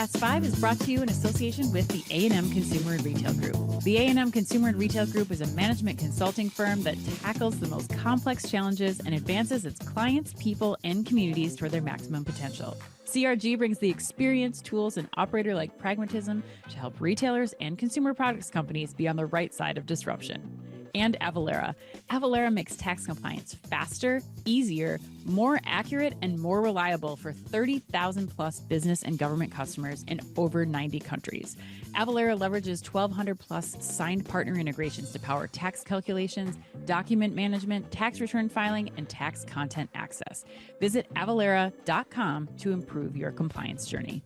Fast Five is brought to you in association with the A&M Consumer and Retail Group. The A&M Consumer and Retail Group is a management consulting firm that tackles the most complex challenges and advances its clients, people, and communities toward their maximum potential. CRG brings the experience, tools, and operator-like pragmatism to help retailers and consumer products companies be on the right side of disruption. And Avalara. Avalara makes tax compliance faster, easier, more accurate, and more reliable for 30,000 plus business and government customers in over 90 countries. Avalara leverages 1,200 plus signed partner integrations to power tax calculations, document management, tax return filing, and tax content access. Visit avalara.com to improve your compliance journey.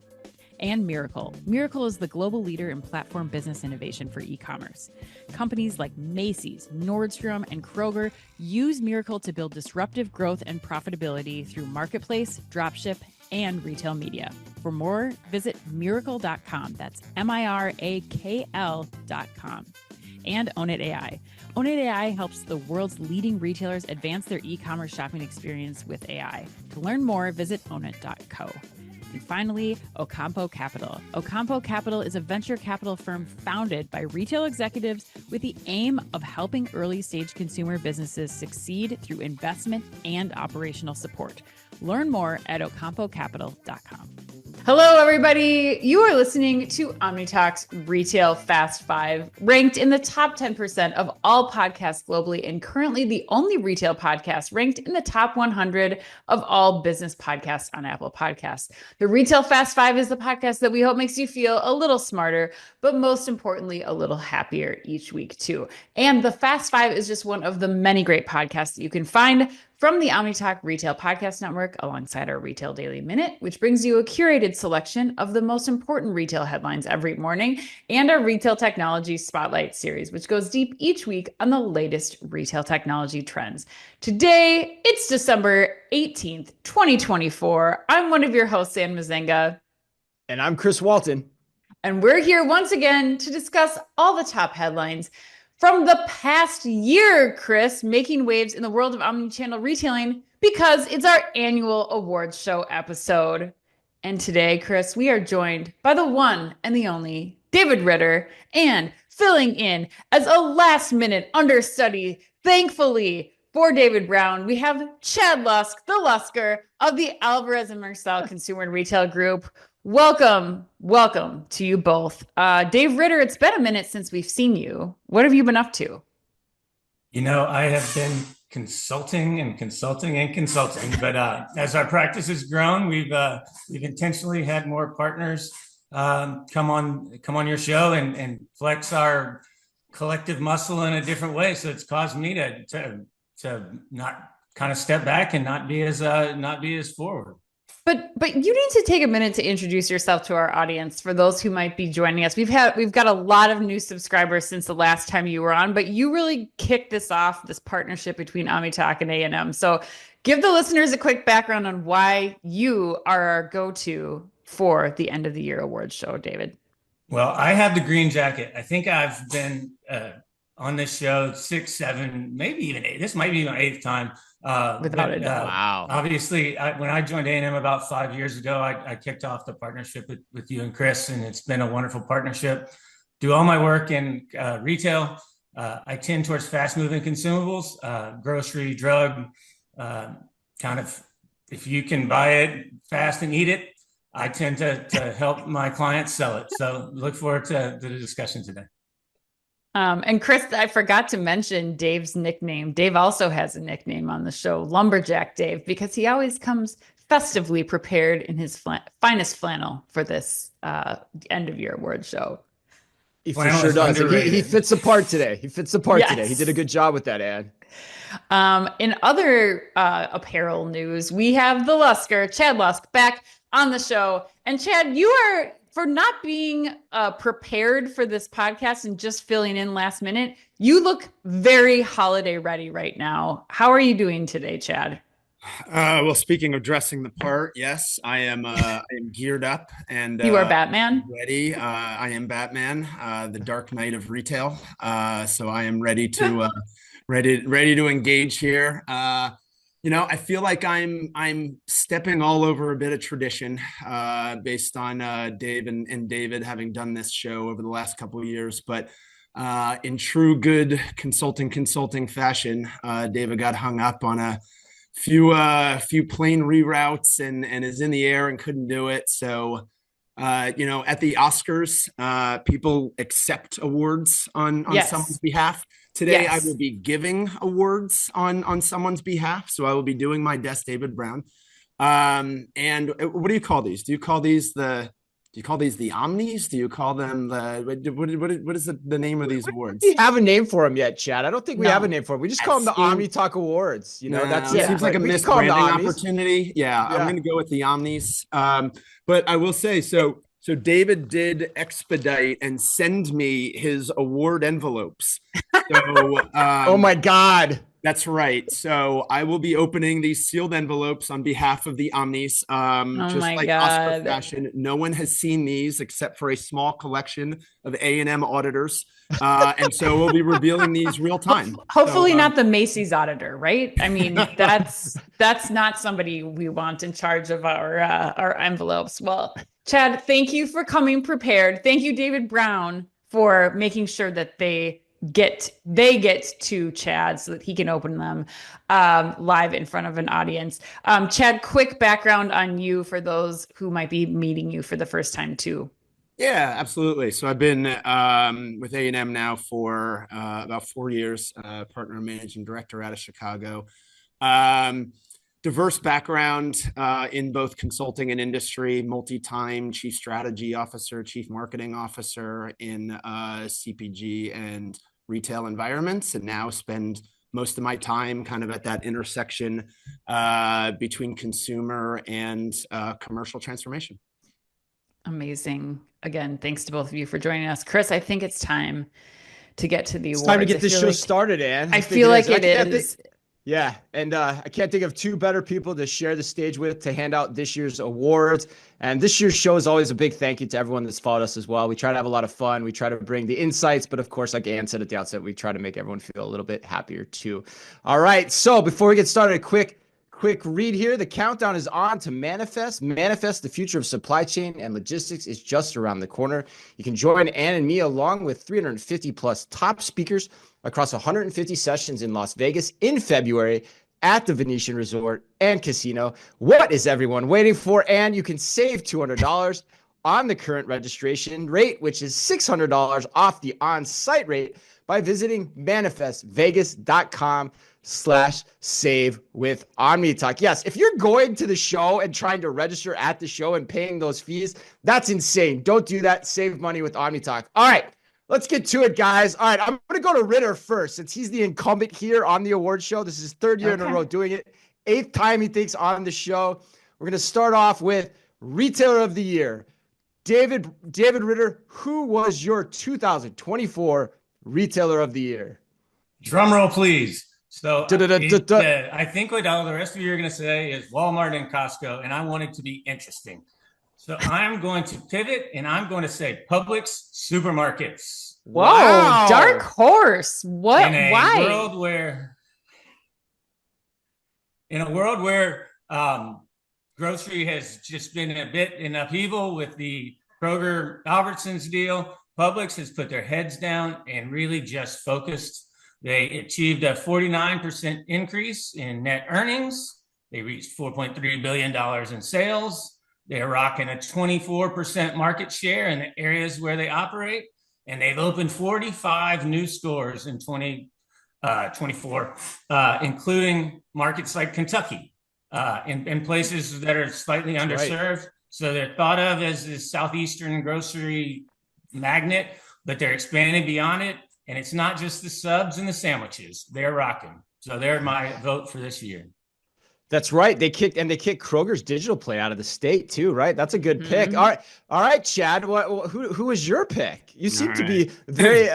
And Miracle. Miracle is the global leader in platform business innovation for e-commerce. Companies like Macy's, Nordstrom, and Kroger use Miracle to build disruptive growth and profitability through marketplace, dropship, and retail media. For more, visit miracle.com. That's MIRAKL.com. And Own It AI. Own It AI helps the world's leading retailers advance their e-commerce shopping experience with AI. To learn more, visit ownit.co. And finally, Ocampo Capital. Ocampo Capital is a venture capital firm founded by retail executives with the aim of helping early-stage consumer businesses succeed through investment and operational support. Learn more at ocampocapital.com. Hello, everybody. You are listening to OmniTalk's Retail Fast Five, ranked in the top 10% of all podcasts globally, and currently the only retail podcast ranked in the top 100 of all business podcasts on Apple Podcasts. The Retail Fast Five is the podcast that we hope makes you feel a little smarter, but most importantly, a little happier each week, too. And the Fast Five is just one of the many great podcasts that you can find from the OmniTalk Retail Podcast Network, alongside our Retail Daily Minute, which brings you a curated selection of the most important retail headlines every morning, and our Retail Technology Spotlight series, which goes deep each week on the latest retail technology trends. Today, it's December 18th, 2024. I'm one of your hosts, Ann Mazenga. And I'm Chris Walton. And we're here once again to discuss all the top headlines from the past year, Chris, making waves in the world of omnichannel retailing, because it's our annual awards show episode. And today, Chris, we are joined by the one and the only David Ritter, and filling in as a last-minute understudy, thankfully, for David Brown, we have Chad Lusk, the Lusker of the Alvarez & Marsal Consumer and Retail Group. Welcome to you both. Dave Ritter, it's been a minute since we've seen you. What have you been up to? You know, I have been consulting, but as our practice has grown, we've intentionally had more partners come on your show and flex our collective muscle in a different way. So it's caused me to not kind of step back and not be as forward. But you need to take a minute to introduce yourself to our audience for those who might be joining us. We've got a lot of new subscribers since the last time you were on, but you really kicked this off, this partnership between OmniTalk and A&M. So give the listeners a quick background on why you are our go-to for the end of the year awards show, David. Well, I have the green jacket. I think I've been on this show 6, 7, maybe even 8. This might be my 8th time. Without a doubt. Wow. Obviously, when I joined A&M about 5 years ago, I kicked off the partnership with you and Chris, and it's been a wonderful partnership. Do all my work in retail. I tend towards fast-moving consumables, grocery, drug, kind of, if you can buy it fast and eat it, I tend to help my clients sell it. So look forward to the discussion today. And Chris, I forgot to mention Dave's nickname. Dave also has a nickname on the show, Lumberjack Dave, because he always comes festively prepared in his finest flannel for this end of year award show. He for sure does. He fits the part today. Today. He did a good job with that ad. In other apparel news, we have the Lusker, Chad Lusk, back on the show. And Chad, you are, for not being prepared for this podcast and just filling in last minute, you look very holiday ready right now. How are you doing today, Chad? Well, speaking of dressing the part, yes, I am geared up and you are Batman. Ready. I am Batman, the Dark Knight of retail. So I am ready to ready to engage here. I feel like I'm stepping all over a bit of tradition, based on Dave and David having done this show over the last couple of years. But in true good consulting fashion, David got hung up on a few plane reroutes and is in the air and couldn't do it. So at the Oscars, people accept awards on someone's behalf. Today, Yes. I will be giving awards on someone's behalf. So I will be doing my desk, David Brown. And what do you call these? Do you call these the Omnis? Do you call them what is the name of these awards? We have a name for them yet, Chad. I don't think we have a name for them. We just call them the Omni Talk Awards. That's it. Seems like a missed branding opportunity. Yeah, I'm going to go with the Omnis. But I will say, so David did expedite and send me his award envelopes. So, oh my God. That's right. So I will be opening these sealed envelopes on behalf of the Omnis. Just like Oscar fashion. No one has seen these except for a small collection of A&M auditors. And so we'll be revealing these real time. Hopefully not the Macy's auditor, right? I mean, that's not somebody we want in charge of our envelopes. Well, Chad, thank you for coming prepared. Thank you, David Brown, for making sure that they get to Chad so that he can open them live in front of an audience. Chad, quick background on you for those who might be meeting you for the first time too. Yeah, absolutely. So I've been with A&M now for about 4 years, partner and managing director out of Chicago. Diverse background in both consulting and industry, multi-time chief strategy officer, chief marketing officer in CPG and retail environments, and now spend most of my time kind of at that intersection between consumer and commercial transformation. Amazing. Again, thanks to both of you for joining us. Chris, I think it's time to get to the awards. It's time to get this show started, Ann. I feel like it is. Yeah, and I can't think of two better people to share the stage with to hand out this year's awards. And this year's show is always a big thank you to everyone that's followed us as well. We try to have a lot of fun. We try to bring the insights, but of course, like Ann said at the outset, we try to make everyone feel a little bit happier too. All right, so before we get started, a quick read here. The countdown is on to Manifest. Manifest, the future of supply chain and logistics, is just around the corner. You can join Ann and me along with 350 plus top speakers across 150 sessions in Las Vegas in February at the Venetian Resort and Casino. What is everyone waiting for? And you can save $200 on the current registration rate, which is $600 off the on-site rate by visiting manifestvegas.com/save with Omni Talk. Yes, if you're going to the show and trying to register at the show and paying those fees, that's insane. Don't do that. Save money with Omni Talk. All right. Let's get to it, guys. All right, I'm going to go to Ritter first since he's the incumbent here on the award show. This is his third year in a row doing it. 8th time he thinks on the show. We're going to start off with Retailer of the Year. David Ritter, who was your 2024 Retailer of the Year? Drum roll, please. So I think what all the rest of you are going to say is Walmart and Costco, and I want it to be interesting. So I'm going to pivot and I'm going to say Publix supermarkets. Whoa, wow. Dark horse. What? Why? In a world where grocery has just been a bit in upheaval with the Kroger Albertsons deal, Publix has put their heads down and really just focused. They achieved a 49% increase in net earnings. They reached $4.3 billion in sales. They're rocking a 24% market share in the areas where they operate, and they've opened 45 new stores in 2024, including markets like Kentucky, in places that are slightly underserved. Right. So they're thought of as this southeastern grocery magnet, but they're expanding beyond it, and it's not just the subs and the sandwiches. They're rocking. So they're my vote for this year. That's right. They kicked Kroger's digital play out of the state too, right? That's a good pick. All right, Chad. Who was your pick? You seem to be very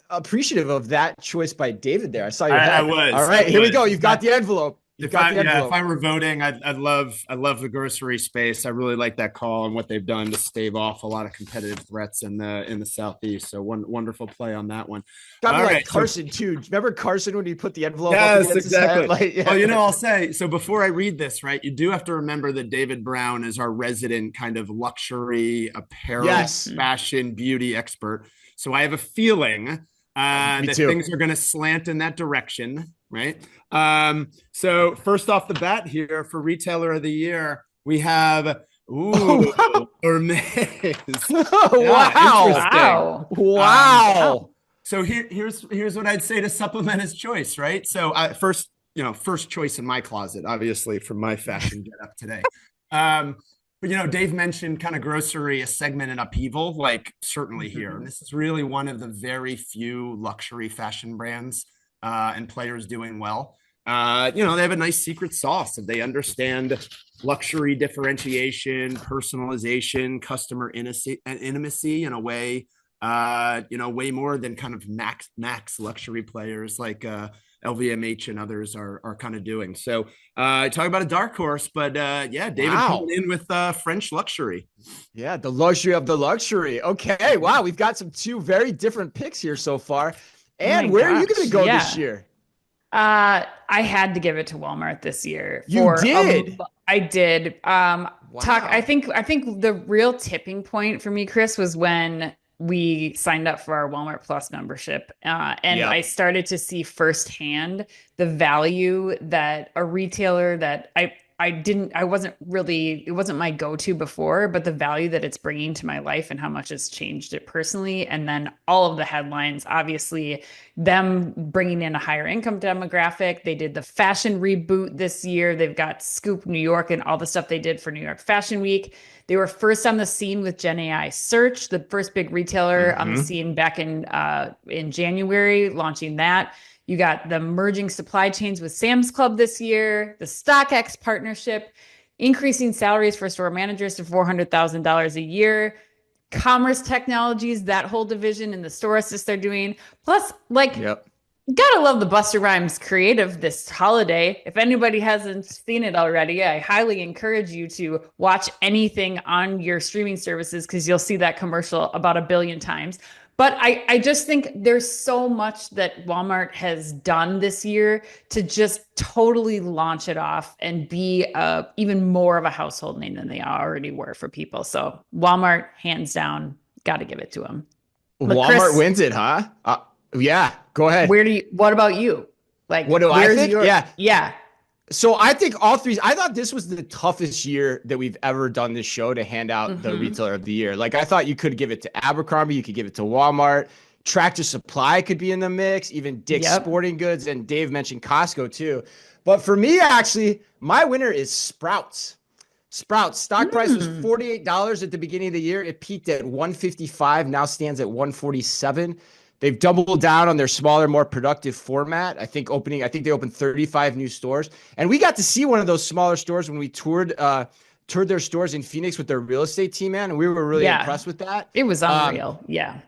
appreciative of that choice by David there. I saw your head. I was. All right, here we go. You've got the envelope. You've got the envelope. If I were voting, I love the grocery space. I really like that call and what they've done to stave off a lot of competitive threats in the Southeast. So wonderful play on that one. Got me like Carson too. Remember Carson when he put the envelope up yes, against exactly. his head? Like, Well, I'll say, so before I read this, right, you do have to remember that David Brown is our resident kind of luxury apparel, fashion, beauty expert. So I have a feeling that things are going to slant in that direction, right? So first off the bat here for retailer of the year, we have Hermes. Wow. So here's what I'd say to supplement his choice, right? So first choice in my closet, obviously, for my fashion get up today. But Dave mentioned kind of grocery, a segment in upheaval, like certainly here. And this is really one of the very few luxury fashion brands and players doing well. They have a nice secret sauce, and they understand luxury differentiation, personalization, customer intimacy in a way, way more than kind of max luxury players like LVMH and others are kind of doing. So talk about a dark horse, but David coming in with French luxury. Yeah, the luxury of the luxury. Okay, wow, we've got two very different picks here so far. And where are you going to go this year? I had to give it to Walmart this year. You did? I did. Wow. I think the real tipping point for me, Chris, was when we signed up for our Walmart Plus membership. I started to see firsthand the value that a retailer that it wasn't my go-to before, but the value that it's bringing to my life and how much it's changed it personally. And then all of the headlines, obviously them bringing in a higher income demographic. They did the fashion reboot this year. They've got Scoop New York and all the stuff they did for New York Fashion Week. They were first on the scene with Gen AI Search, the first big retailer on the scene back in January, launching that. You got the merging supply chains with Sam's Club this year, the StockX partnership, increasing salaries for store managers to $400,000 a year, commerce technologies, that whole division, and the store assist they're doing. Plus, gotta love the Busta Rhymes creative this holiday. If anybody hasn't seen it already, I highly encourage you to watch anything on your streaming services because you'll see that commercial about 1 billion times. But I just think there's so much that Walmart has done this year to just totally launch it off and be even more of a household name than they already were for people. So Walmart, hands down, got to give it to them. Walmart Chris, wins it, huh? Yeah, go ahead. What about you? Like, what do I think? Yeah. So I think all three, I thought this was the toughest year that we've ever done this show to hand out the retailer of the year. Like I thought you could give it to Abercrombie, you could give it to Walmart, Tractor Supply could be in the mix, even Dick's Sporting Goods, and Dave mentioned Costco too. But for me, actually, my winner is Sprouts. Sprouts stock price was $48 at the beginning of the year. It peaked at $155, now stands at $147. They've doubled down on their smaller, more productive format. I think they opened 35 new stores. And we got to see one of those smaller stores when we toured their stores in Phoenix with their real estate team, man. And we were really impressed with that. It was unreal. Yeah.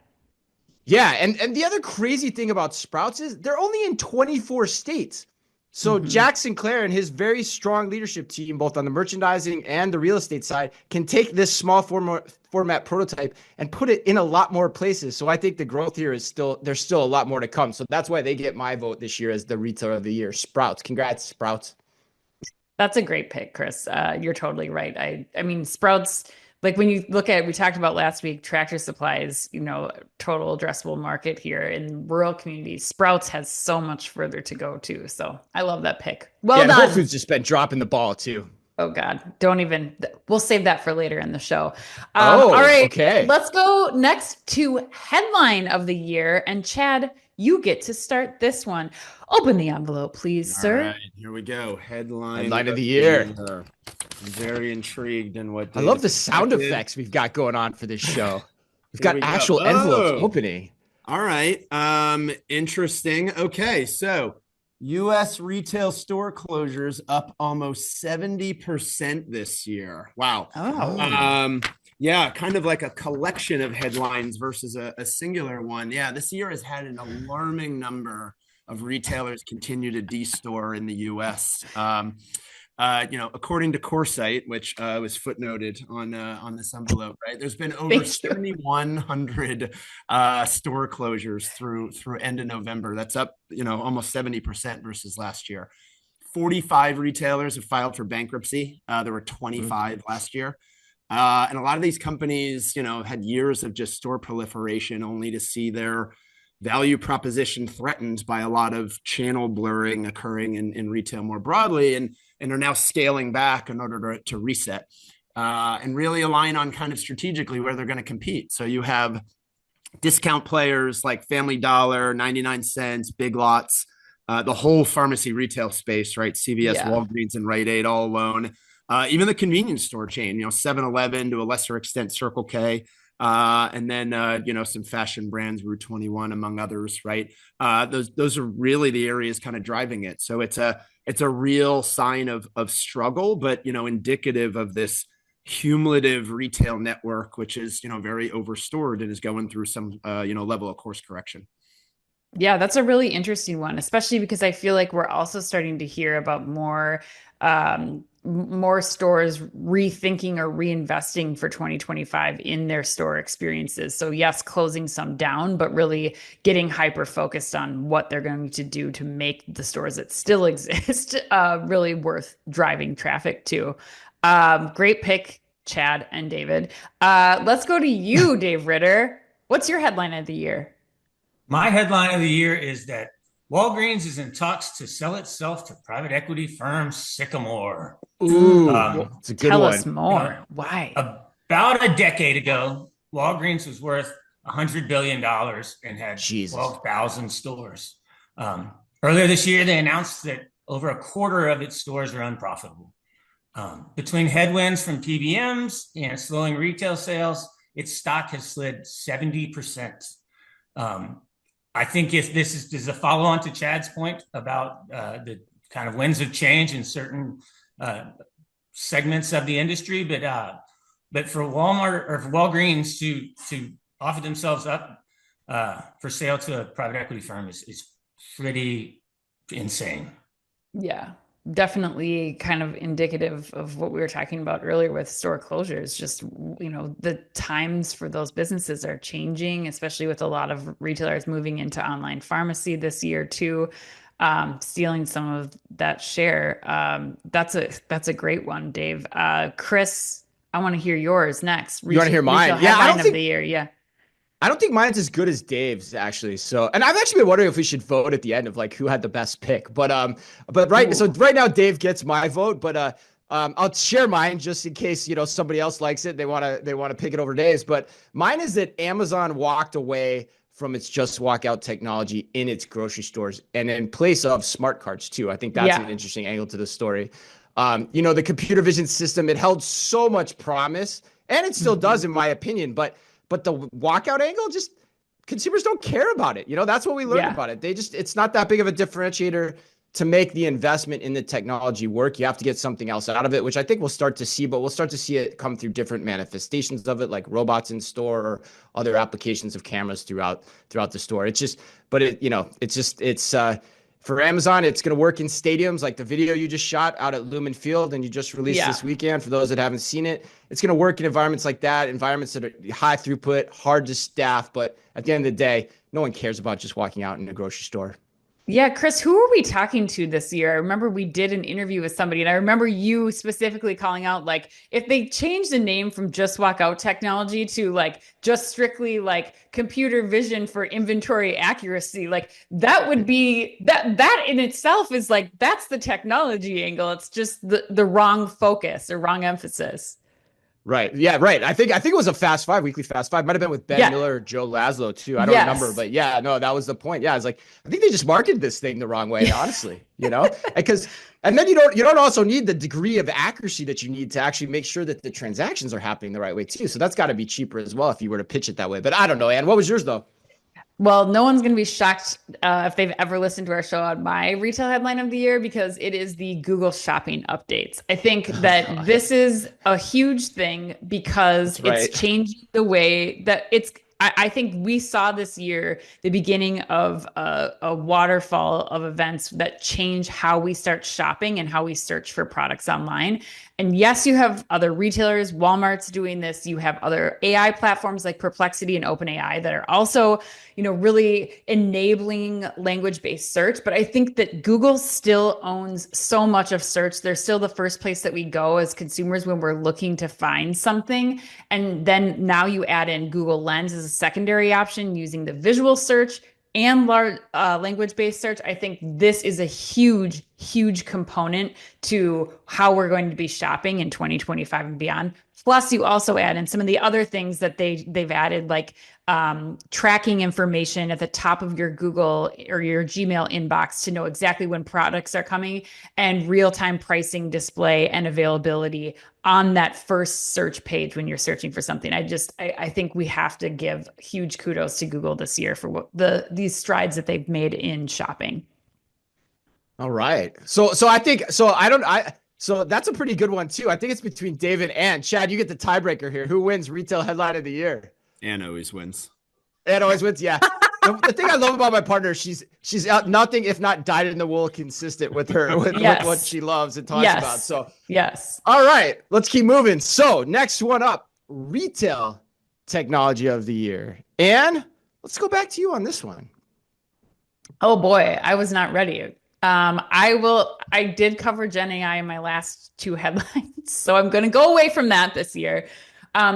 And the other crazy thing about Sprouts is they're only in 24 states. So Jack Sinclair and his very strong leadership team, both on the merchandising and the real estate side, can take this small format prototype and put it in a lot more places. So I think the growth here there's still a lot more to come. So that's why they get my vote this year as the retailer of the year. Sprouts. Congrats, Sprouts. That's a great pick, Chris. You're totally right. I mean, Sprouts, like when you look at, we talked about last week, Tractor Supply's, total addressable market here in rural communities. Sprouts has so much further to go too. So I love that pick. Well done. Whole Foods just been dropping the ball too. Oh God, we'll save that for later in the show. All right. Okay. Let's go next to headline of the year. And Chad, you get to start this one. Open the envelope, please, sir. All right, here we go. Headline of the year. I'm very intrigued in what I love the sound effects we've got going on for this show. We've got actual envelopes opening. All right. Interesting. Okay, so U.S. retail store closures up almost 70% this year. Wow. Yeah, kind of like a collection of headlines versus a singular one. Yeah, this year has had an alarming number of retailers continue to de-store in the US. According to Coresight, which was footnoted on this envelope, right? There's been over 7,100 store closures through end of November. That's up, almost 70% versus last year. 45 retailers have filed for bankruptcy. There were 25 last year. And a lot of these companies, had years of just store proliferation only to see their value proposition threatened by a lot of channel blurring occurring in retail more broadly, and are now scaling back in order to reset and really align on kind of strategically where they're going to compete. So you have discount players like Family Dollar, 99 cents, Big Lots, the whole pharmacy retail space, right? CVS, Walgreens, and Rite Aid all alone. Even the convenience store chain, 7-Eleven, to a lesser extent, Circle K. And then, some fashion brands, Rue 21, among others, right? Those are really the areas kind of driving it. So it's a real sign of struggle, but, indicative of this cumulative retail network, which is, very overstored and is going through some, level of course correction. Yeah, that's a really interesting one, especially because I feel like we're also starting to hear about more stores rethinking or reinvesting for 2025 in their store experiences. So yes, closing some down, but really getting hyper focused on what they're going to do to make the stores that still exist really worth driving traffic to. Great pick, Chad and David. Let's go to you, Dave Ritter. What's your headline of the year? My headline of the year is that Walgreens is in talks to sell itself to private equity firm Sycamore. Ooh, it's a good tell one. Us more. Why? About a decade ago, Walgreens was worth $100 billion and had 12,000 stores. Earlier this year, they announced that over a quarter of its stores are unprofitable. Between headwinds from PBMs and slowing retail sales, its stock has slid 70%. I think if this is a follow-on to Chad's point about the kind of winds of change in certain segments of the industry, but for Walmart or for Walgreens to offer themselves up for sale to a private equity firm is pretty insane. Yeah, definitely kind of indicative of what we were talking about earlier with store closures. Just, the times for those businesses are changing, especially with a lot of retailers moving into online pharmacy this year too, stealing some of that share. That's a great one, Dave. Chris, I want to hear yours next. You want to hear mine? Yeah, I don't think the year. Yeah. I don't think mine's as good as Dave's actually. So, and I've actually been wondering if we should vote at the end of like who had the best pick. But right now Dave gets my vote, but I'll share mine just in case somebody else likes it. They want to pick it over Dave's. But mine is that Amazon walked away from its just walk out technology in its grocery stores and in place of smart cards too. I think that's an interesting angle to the story. The computer vision system, it held so much promise, and it still does in my opinion, but the walkout angle, just consumers don't care about it. That's what we learned about it. It's not that big of a differentiator to make the investment in the technology work. You have to get something else out of it, which I think we'll start to see, but we'll start to see it come through different manifestations of it, like robots in store or other applications of cameras throughout the store. For Amazon, it's going to work in stadiums like the video you just shot out at Lumen Field and you just released this weekend. For those that haven't seen it, it's going to work in environments like that, environments that are high throughput, hard to staff. But at the end of the day, no one cares about just walking out in a grocery store. Yeah, Chris, who were we talking to this year? I remember we did an interview with somebody, and I remember you specifically calling out, like, if they change the name from just walk out technology to like just strictly like computer vision for inventory accuracy, like that would be that in itself is like, that's the technology angle. It's just the wrong focus or wrong emphasis. Right. Yeah. Right. I think it was a Fast Five, weekly Fast Five. Might have been with Ben Miller or Joe Laszlo too. I don't remember, but that was the point. Yeah, it's like I think they just marketed this thing the wrong way, honestly. And then you don't also need the degree of accuracy that you need to actually make sure that the transactions are happening the right way too. So that's got to be cheaper as well if you were to pitch it that way. But I don't know, Ann. What was yours though? Well, no one's going to be shocked if they've ever listened to our show on my retail headline of the year, because it is the Google Shopping updates. I think that this is a huge thing because it's changing the way that I think we saw this year the beginning of a waterfall of events that change how we start shopping and how we search for products online. And yes, you have other retailers, Walmart's doing this. You have other AI platforms like Perplexity and OpenAI that are also, really enabling language-based search. But I think that Google still owns so much of search. They're still the first place that we go as consumers when we're looking to find something. And then now you add in Google Lens as a secondary option using the visual search and large language-based search. I think this is a huge, huge component to how we're going to be shopping in 2025 and beyond. Plus, you also add in some of the other things that they've added, like tracking information at the top of your Google or your Gmail inbox to know exactly when products are coming, and real-time pricing display and availability on that first search page when you're searching for something. I think we have to give huge kudos to Google this year for these strides that they've made in shopping. All right. So that's a pretty good one too. I think it's between David and Chad. You get the tiebreaker here. Who wins retail headline of the year? Anne always wins. Anne always wins. Yeah. The thing I love about my partner, she's nothing if not dyed in the wool consistent with what she loves and talks about. So yes. All right, let's keep moving. So next one up, retail technology of the year. Anne, let's go back to you on this one. Oh boy, I was not ready. I did cover Gen AI in my last two headlines, so I'm going to go away from that this year.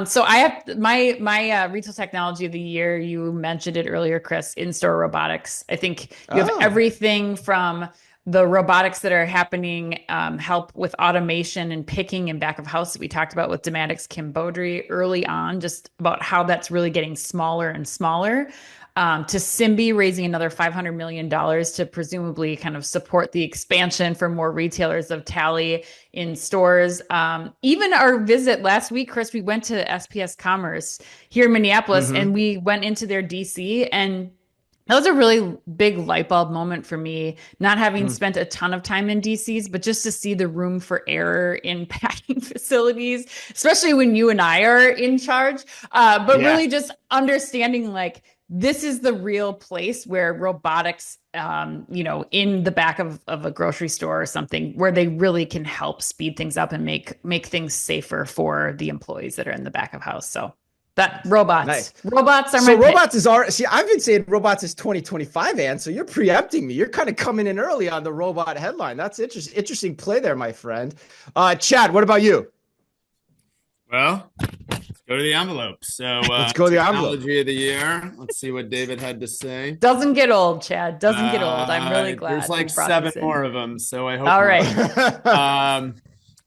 So I have my retail technology of the year. You mentioned it earlier, Chris, in-store robotics. I think you have everything from the robotics that are happening, help with automation and picking and back of house that we talked about with Dematic's Kim Beaudry early on, just about how that's really getting smaller and smaller. To Simbi raising another $500 million to presumably kind of support the expansion for more retailers of Tally in stores. Even our visit last week, Chris, we went to SPS Commerce here in Minneapolis, and we went into their DC, and that was a really big light bulb moment for me, not having spent a ton of time in DCs, but just to see the room for error in packing facilities, especially when you and I are in charge. Really just understanding like, this is the real place where robotics, in the back of a grocery store or something, where they really can help speed things up and make things safer for the employees that are in the back of house. So that robots, nice. Robots are so my robots pick. Is our see. I've been saying robots is 2025, Ann. So you're preempting me. You're kind of coming in early on the robot headline. That's interesting play there, my friend. Chad, what about you? Well, let's go to the envelope. So let's go to the envelope. Technology of the year. Let's see what David had to say. Doesn't get old, Chad. Doesn't get old. I'm really glad. There's like 7 more of them, so I hope. All right.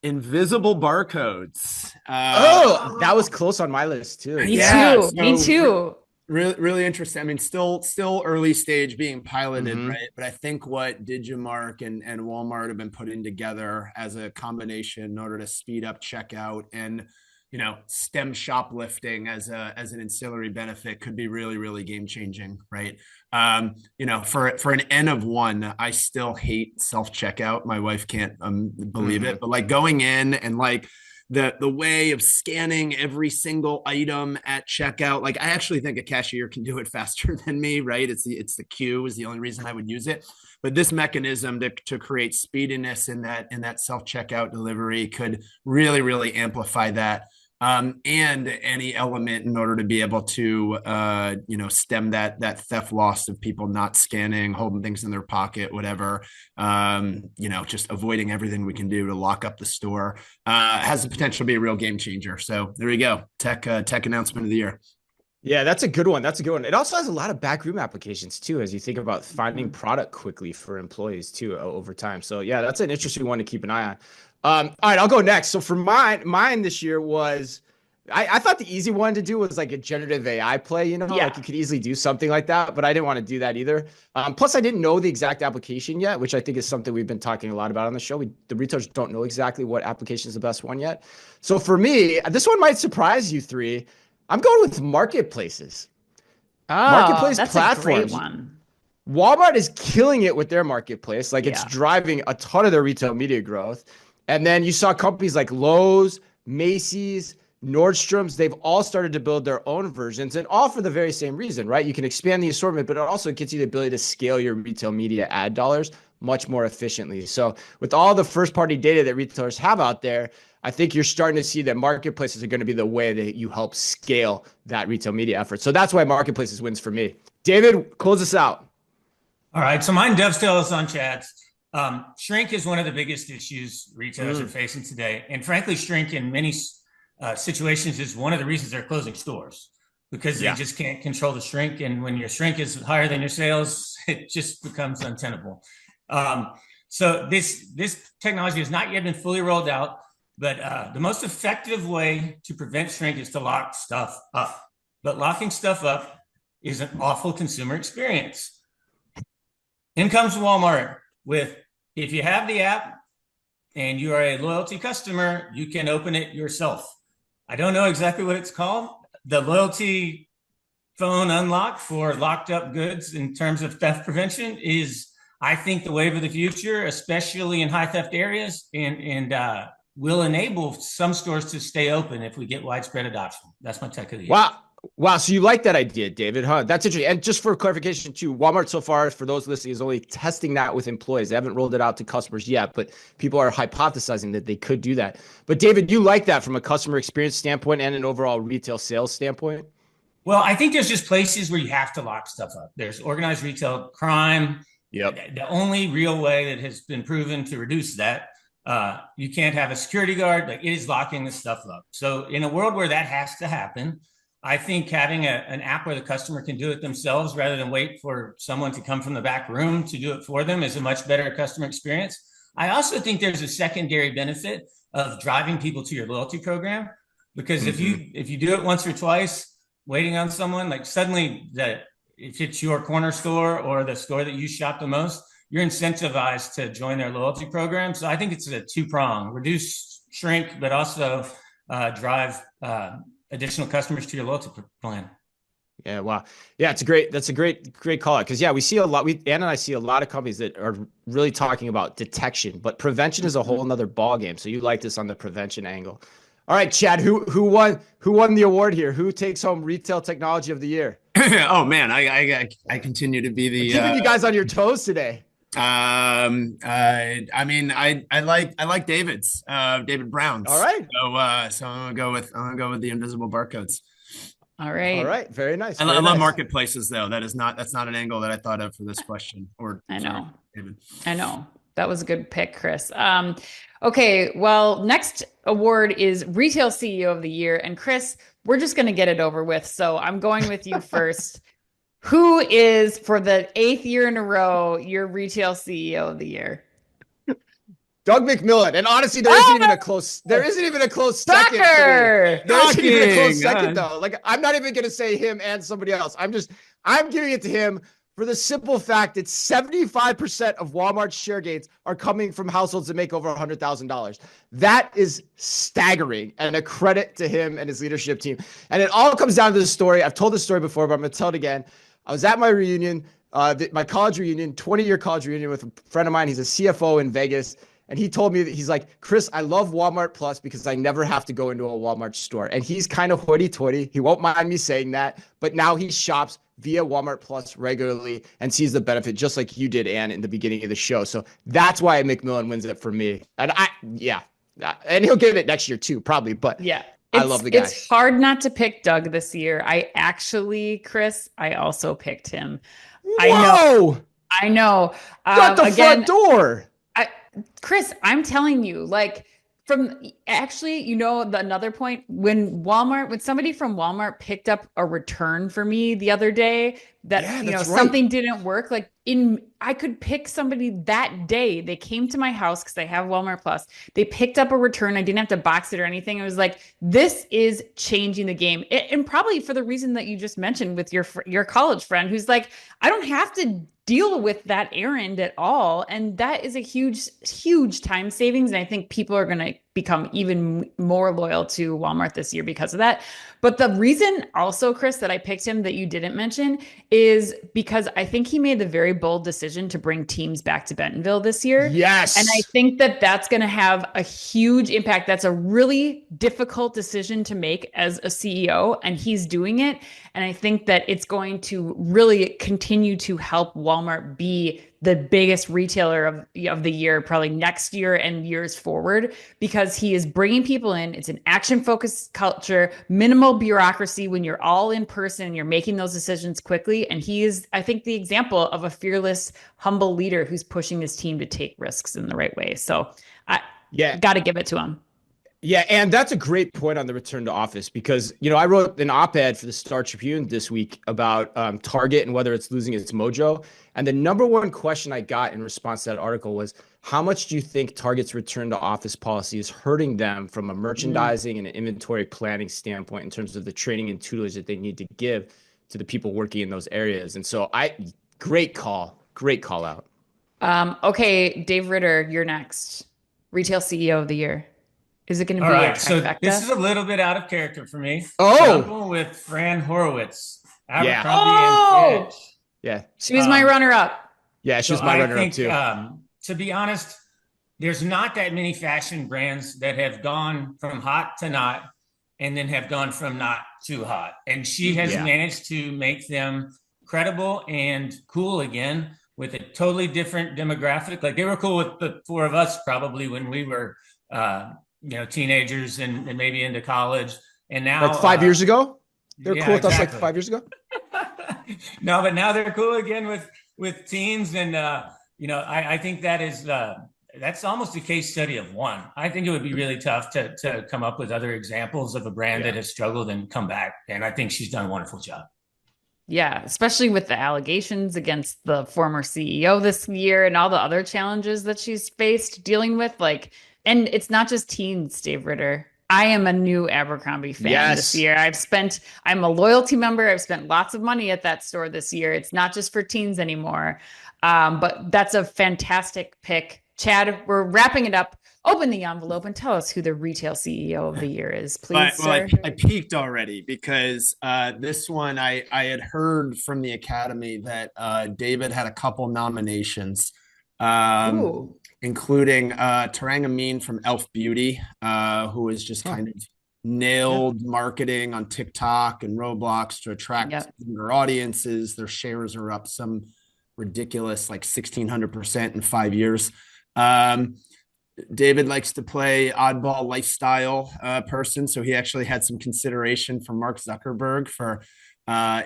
Invisible barcodes. That was close on my list too. Me too. Really, really interesting. I mean, still early stage being piloted, right? But I think what Digimarc and Walmart have been putting together as a combination in order to speed up checkout and stem shoplifting as an ancillary benefit could be really, really game changing, right? For an N of 1, I still hate self checkout. My wife can't believe it, but like going in and like the way of scanning every single item at checkout, like I actually think a cashier can do it faster than me, right? It's the queue is the only reason I would use it. But this mechanism to create speediness in that self checkout delivery could really, really amplify that. And any element in order to be able to, stem that theft loss of people not scanning, holding things in their pocket, whatever, just avoiding everything we can do to lock up the store, has the potential to be a real game changer. So there you go. Tech announcement of the year. Yeah, that's a good one. It also has a lot of backroom applications too, as you think about finding product quickly for employees too over time. So yeah, that's an interesting one to keep an eye on. All right, I'll go next. So for mine this year was, I thought the easy one to do was like a generative AI play, like you could easily do something like that, but I didn't want to do that either. Plus I didn't know the exact application yet, which I think is something we've been talking a lot about on the show. The retailers don't know exactly what application is the best one yet. So for me, this one might surprise you three. I'm going with marketplaces. Marketplace that's platforms. A great one. Walmart is killing it with their marketplace. Like it's driving a ton of their retail media growth. And then you saw companies like Lowe's, Macy's, Nordstrom's, they've all started to build their own versions, and all for the very same reason, right? You can expand the assortment, but it also gets you the ability to scale your retail media ad dollars much more efficiently. So with all the first party data that retailers have out there, I think you're starting to see that marketplaces are going to be the way that you help scale that retail media effort. So that's why marketplaces wins for me. David, close us out. All right. So mine dovetails on Chad's. Shrink is one of the biggest issues retailers are facing today. And frankly, shrink in many situations is one of the reasons they're closing stores, because they just can't control the shrink. And when your shrink is higher than your sales, it just becomes untenable. So this technology has not yet been fully rolled out, but the most effective way to prevent shrink is to lock stuff up. But locking stuff up is an awful consumer experience. In comes Walmart with, if you have the app and you are a loyalty customer, you can open it yourself. I don't know exactly what it's called. The loyalty phone unlock for locked up goods in terms of theft prevention is, I think, the wave of the future, especially in high theft areas, and will enable some stores to stay open if we get widespread adoption. That's my tech of the year. Wow. So you like that idea, David, huh? That's interesting. And just for clarification too, Walmart so far, for those listening, is only testing that with employees. They haven't rolled it out to customers yet, but people are hypothesizing that they could do that. But David, you like that from a customer experience standpoint and an overall retail sales standpoint? Well, I think there's just places where you have to lock stuff up. There's organized retail crime. Yep. The only real way that has been proven to reduce that, you can't have a security guard, like it is locking the stuff up. So in a world where that has to happen, I think having an app where the customer can do it themselves rather than wait for someone to come from the back room to do it for them is a much better customer experience. I also think there's a secondary benefit of driving people to your loyalty program, because if you do it once or twice, waiting on someone, like suddenly if it's your corner store or the store that you shop the most, you're incentivized to join their loyalty program. So I think it's a two-prong: reduce shrink, but also drive additional customers to your loyalty plan. Yeah. Wow. Yeah. That's a great call out. Cause we see a lot, Ann and I see a lot of companies that are really talking about detection, but prevention is a whole nother ball game. So you like this on the prevention angle. All right, Chad, who won the award here? Who takes home retail technology of the year? Oh man, I continue to be the keeping you guys on your toes today. I mean, I like David's, David Brown's. All right. So I'm gonna go with the invisible barcodes. All right. Very nice. I love marketplaces though. That's not an angle that I thought of for this question. I know. David. I know. That was a good pick, Chris. Okay. Well, next award is Retail CEO of the Year. And Chris, we're just going to get it over with. So I'm going with you first. Who is, for the 8th year in a row, your Retail CEO of the Year? Doug McMillon. And honestly, there isn't even a close second. There isn't even a close second though. Like, I'm not even going to say him and somebody else. I'm giving it to him for the simple fact that 75% of Walmart's share gains are coming from households that make over $100,000. That is staggering and a credit to him and his leadership team. And it all comes down to the story. I've told this story before, but I'm going to tell it again. I was at my reunion, my college reunion, 20-year college reunion with a friend of mine. He's a CFO in Vegas. And he told me that he's like, Chris, I love Walmart Plus because I never have to go into a Walmart store. And he's kind of hoity-toity. He won't mind me saying that. But now he shops via Walmart Plus regularly and sees the benefit, just like you did, Ann, in the beginning of the show. So that's why McMillan wins it for me. And and he'll get it next year too, probably. But yeah, I love the guy. It's hard not to pick Doug this year. Chris, I also picked him. Whoa! I know. Got the front door. Chris, I'm telling you, like, another point, when somebody from Walmart picked up a return for me the other day that, something didn't work, I could pick somebody that day. They came to my house because I have Walmart Plus. They picked up a return. I didn't have to box it or anything. It was like, this is changing the game. And probably for the reason that you just mentioned with your college friend who's like, I don't have to deal with that errand at all. And that is a huge, huge time savings. And I think people are going to become even more loyal to Walmart this year because of that. But the reason also, Chris, that I picked him that you didn't mention is because I think he made the very bold decision to bring teams back to Bentonville this year. Yes. And I think that that's going to have a huge impact. That's a really difficult decision to make as a CEO, and he's doing it. And I think that it's going to really continue to help Walmart be the biggest retailer of the year, probably next year and years forward, because he is bringing people in. It's an action-focused culture, minimal bureaucracy when you're all in person, you're making those decisions quickly. And he is, I think, the example of a fearless, humble leader who's pushing his team to take risks in the right way. So I got to give it to him. Yeah, and that's a great point on the return to office because, I wrote an op-ed for the Star Tribune this week about Target and whether it's losing its mojo. And the number one question I got in response to that article was, how much do you think Target's return to office policy is hurting them from a merchandising and an inventory planning standpoint in terms of the training and tutelage that they need to give to the people working in those areas? And so great call out. Okay, Dave Ritter, you're next. Retail CEO of the year. Is it going to be a trifecta? So this is a little bit out of character for me. Oh, I'm going with Fran Horowitz, Abercrombie and Fitch. Yeah, she was my runner-up. Yeah, she was my runner-up too. To be honest, there's not that many fashion brands that have gone from hot to not, and then have gone from not to hot. And she has managed to make them credible and cool again with a totally different demographic. Like they were cool with the four of us probably when we were teenagers and maybe into college. And now like 5 years ago, they were cool with us like 5 years ago. No, but now they're cool again with teens. And I think that is that's almost a case study of one. I think it would be really tough to come up with other examples of a brand that has struggled and come back. And I think she's done a wonderful job. Yeah, especially with the allegations against the former CEO this year and all the other challenges that she's faced dealing with. And it's not just teens, Dave Ritter. I am a new Abercrombie fan this year. I'm a loyalty member. I've spent lots of money at that store this year. It's not just for teens anymore. But that's a fantastic pick. Chad, we're wrapping it up. Open the envelope and tell us who the retail CEO of the year is, please, sir. I peaked already because this one I had heard from the Academy that David had a couple nominations, including Tarang Amin from Elf Beauty, who has just kind of nailed marketing on TikTok and Roblox to attract younger audiences. Their shares are up some ridiculous, like 1,600% in 5 years. David likes to play oddball lifestyle person. So he actually had some consideration from Mark Zuckerberg for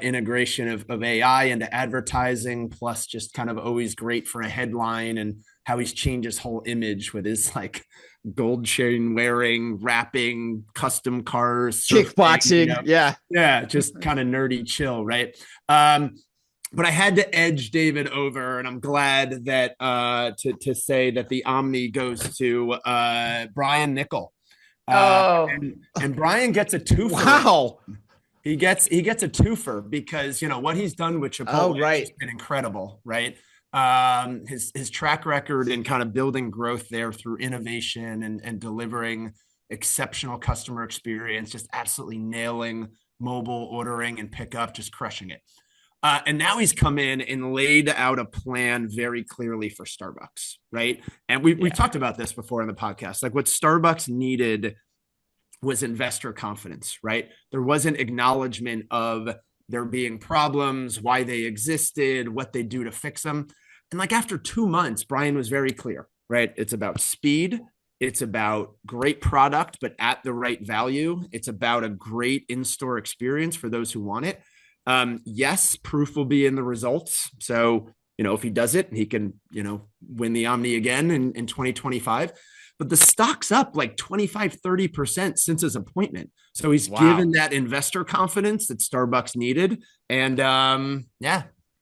integration of AI into advertising, plus just kind of always great for a headline and how he's changed his whole image with his like gold chain wearing, rapping, custom cars, kickboxing. Yeah. Just kind of nerdy chill. Right. But I had to edge David over, and I'm glad that to say that the Omni goes to Brian Nickel. And Brian gets a twofer. Wow. He gets a twofer because what he's done with Chipotle has been incredible, right? His track record in kind of building growth there through innovation and delivering exceptional customer experience, just absolutely nailing mobile ordering and pickup, just crushing it. And now he's come in and laid out a plan very clearly for Starbucks, right? And we've talked about this before in the podcast. Like what Starbucks needed was investor confidence, right? There wasn't acknowledgement of there being problems, why they existed, what they do to fix them. And like after 2 months, Brian was very clear, right? It's about speed. It's about great product, but at the right value. It's about a great in-store experience for those who want it. Yes, proof will be in the results. So, if he does it, he can, win the Omni again in 2025. But the stock's up like 25-30% since his appointment. So he's given that investor confidence that Starbucks needed. And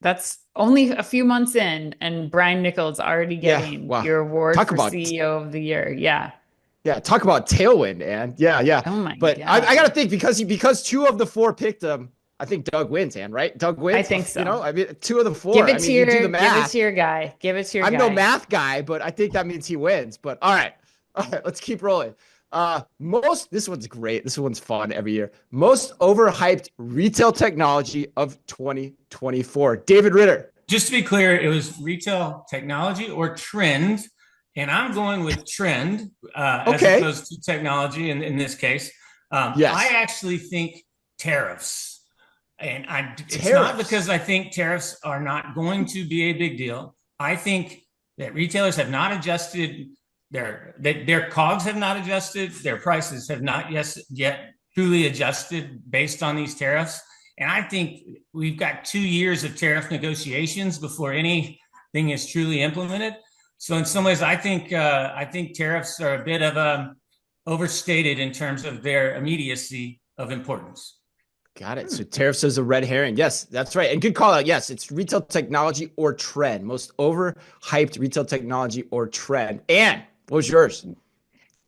that's only a few months in, and Brian Nickel's already getting your award for CEO of the year. Yeah. Yeah, talk about tailwind, and yeah. Oh my God. I got to think because 2 of the 4 picked him. I think Doug wins, Ann, right? Doug wins. I think so. 2 of the 4. Give it to you do the math. Give it to your guy. Give it to your guy. I'm no math guy, but I think that means he wins. But all right, let's keep rolling. This one's great. This one's fun every year. Most overhyped retail technology of 2024. David Ritter. Just to be clear, it was retail technology or trend. And I'm going with trend as opposed to technology in this case. Yes. I actually think tariffs. And it's not because I think tariffs are not going to be a big deal. I think that retailers have not adjusted their COGS have not adjusted. Their prices have not yet truly adjusted based on these tariffs. And I think we've got 2 years of tariff negotiations before anything is truly implemented. So in some ways, I think tariffs are a bit of overstated in terms of their immediacy of importance. Got it. So tariffs is a red herring. Yes, that's right. And good call out. Yes, it's retail technology or trend. Most overhyped retail technology or trend. And what was yours?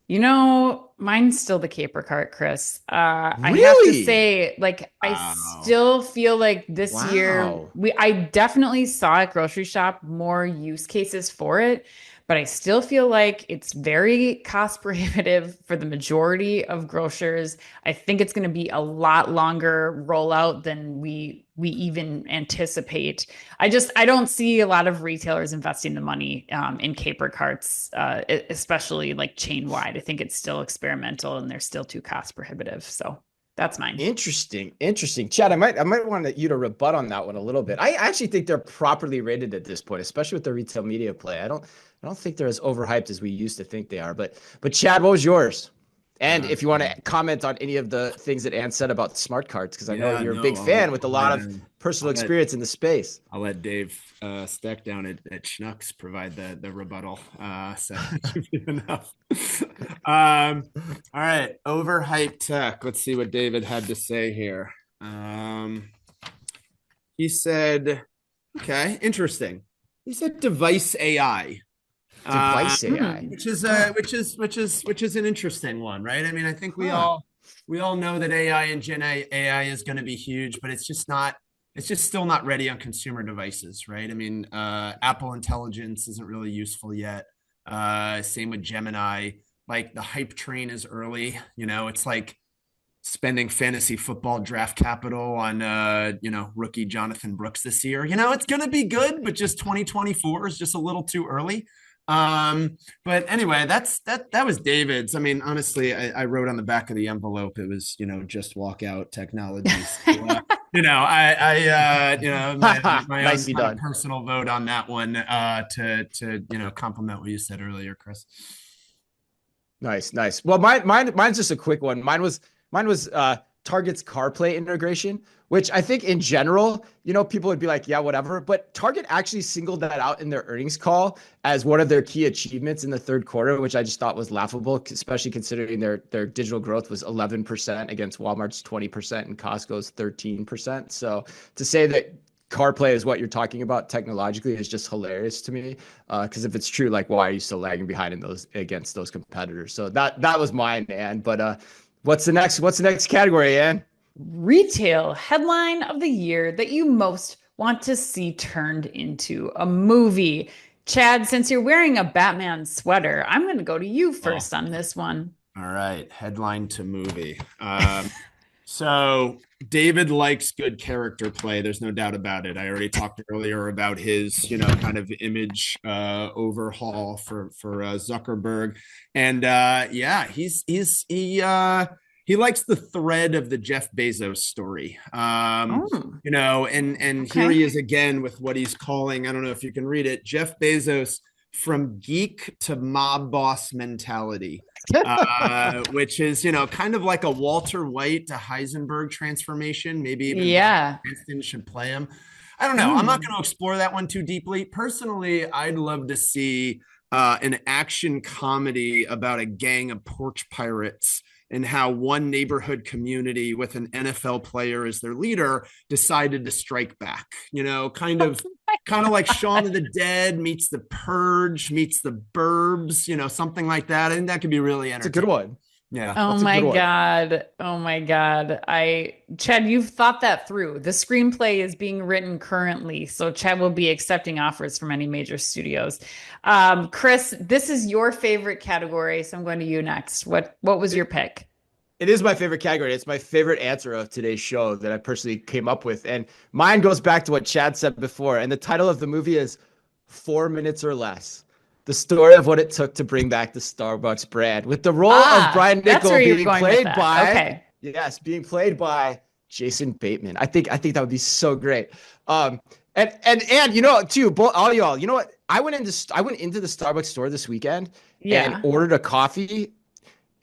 Mine's still the caper cart, Chris. I have Really? to say, I still feel like this year I definitely saw at grocery shop more use cases for it, but I still feel like it's very cost prohibitive for the majority of grocers. I think it's going to be a lot longer rollout than we even anticipate. I don't see a lot of retailers investing the money in caper carts, especially like chain wide. I think it's still experimental and they're still too cost prohibitive. So that's mine. Interesting. Chad, I might want you to rebut on that one a little bit. I actually think they're properly rated at this point, especially with the retail media play. I don't think they're as overhyped as we used to think they are. But Chad, what was yours? And if you want to comment on any of the things that Ann said about smart cards, because I know you're a big fan with a lot of personal experience in the space. I'll let Dave Steck down at Schnucks provide the rebuttal. So enough. All right, overhyped tech. Let's see what David had to say here. He said, okay, interesting. He said device AI. Device AI, which is an interesting one, right? I mean, I think we all know that AI and Gen AI is going to be huge, but it's just still not ready on consumer devices, right? I mean, Apple Intelligence isn't really useful yet. Same with Gemini. Like the hype train is early. It's like spending fantasy football draft capital on rookie Jonathan Brooks this year. It's going to be good, but just 2024 is just a little too early. But anyway, that was David's. I mean, honestly, I wrote on the back of the envelope, it was, just walkout technologies. My own personal vote on that one, to compliment what you said earlier, Chris. Nice. Well, mine's just a quick one. Mine was Target's CarPlay integration, which I think in general, people would be like, yeah, whatever. But Target actually singled that out in their earnings call as one of their key achievements in the third quarter, which I just thought was laughable, especially considering their digital growth was 11% against Walmart's 20% and Costco's 13%. So to say that CarPlay is what you're talking about technologically is just hilarious to me. Because if it's true, like, why are you still lagging behind against those competitors? So that was mine, Ann. But what's the next category, Ann? Retail headline of the year that you most want to see turned into a movie. Chad, since you're wearing a Batman sweater, I'm going to go to you first on this one. All right. Headline to movie. So David likes good character play. There's no doubt about it. I already talked earlier about his, kind of image overhaul for Zuckerberg. And he likes the thread of the Jeff Bezos story. And here he is again with what he's calling, I don't know if you can read it, Jeff Bezos from geek to mob boss mentality. Which is, kind of like a Walter White to Heisenberg transformation. Maybe even Winston should play him. I don't know. I'm not going to explore that one too deeply. Personally, I'd love to see an action comedy about a gang of porch pirates and how one neighborhood community with an NFL player as their leader decided to strike back, kind of like Shaun of the Dead meets The Purge meets The Burbs, something like that. I think that could be really entertaining. It's a good one. Yeah. Oh That's a my good one. God. Oh my God. Chad, you've thought that through. The screenplay is being written currently, so Chad will be accepting offers from any major studios. Chris, this is your favorite category, so I'm going to you next. What was your pick? It is my favorite category. It's my favorite answer of today's show that I personally came up with. And mine goes back to what Chad said before. And the title of the movie is 4 Minutes or Less. The story of what it took to bring back the Starbucks brand. With the role of Brian That's Nickel where you're being going with played that. by, Okay. yes, being played by Jason Bateman. I think that would be so great. And you know, too, all y'all, you know what? I went into the Starbucks store this weekend and Yeah. ordered a coffee.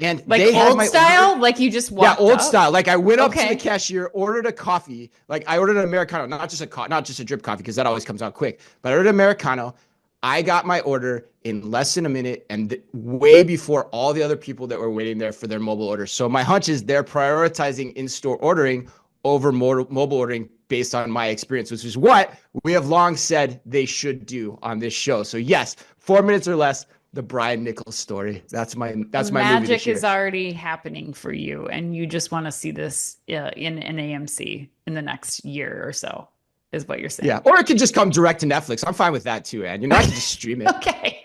And Like they had old my style? order. Like you just Yeah, walked old up? style. Like I went up to the Okay. cashier, ordered a coffee. Like I ordered an Americano, not just a drip coffee, because that always comes out quick. But I ordered an Americano. I got my order in less than a minute and way before all the other people that were waiting there for their mobile orders. So my hunch is they're prioritizing in-store ordering over mobile ordering based on my experience, which is what we have long said they should do on this show. So yes, 4 minutes or less. The Brian Nichols story. That's my movie this Magic year. is already happening for you, and you just want to see this in an AMC in the next year or so, is what you're saying. Yeah, or it could just come direct to Netflix. I'm fine with that too, and I can just stream it. Okay.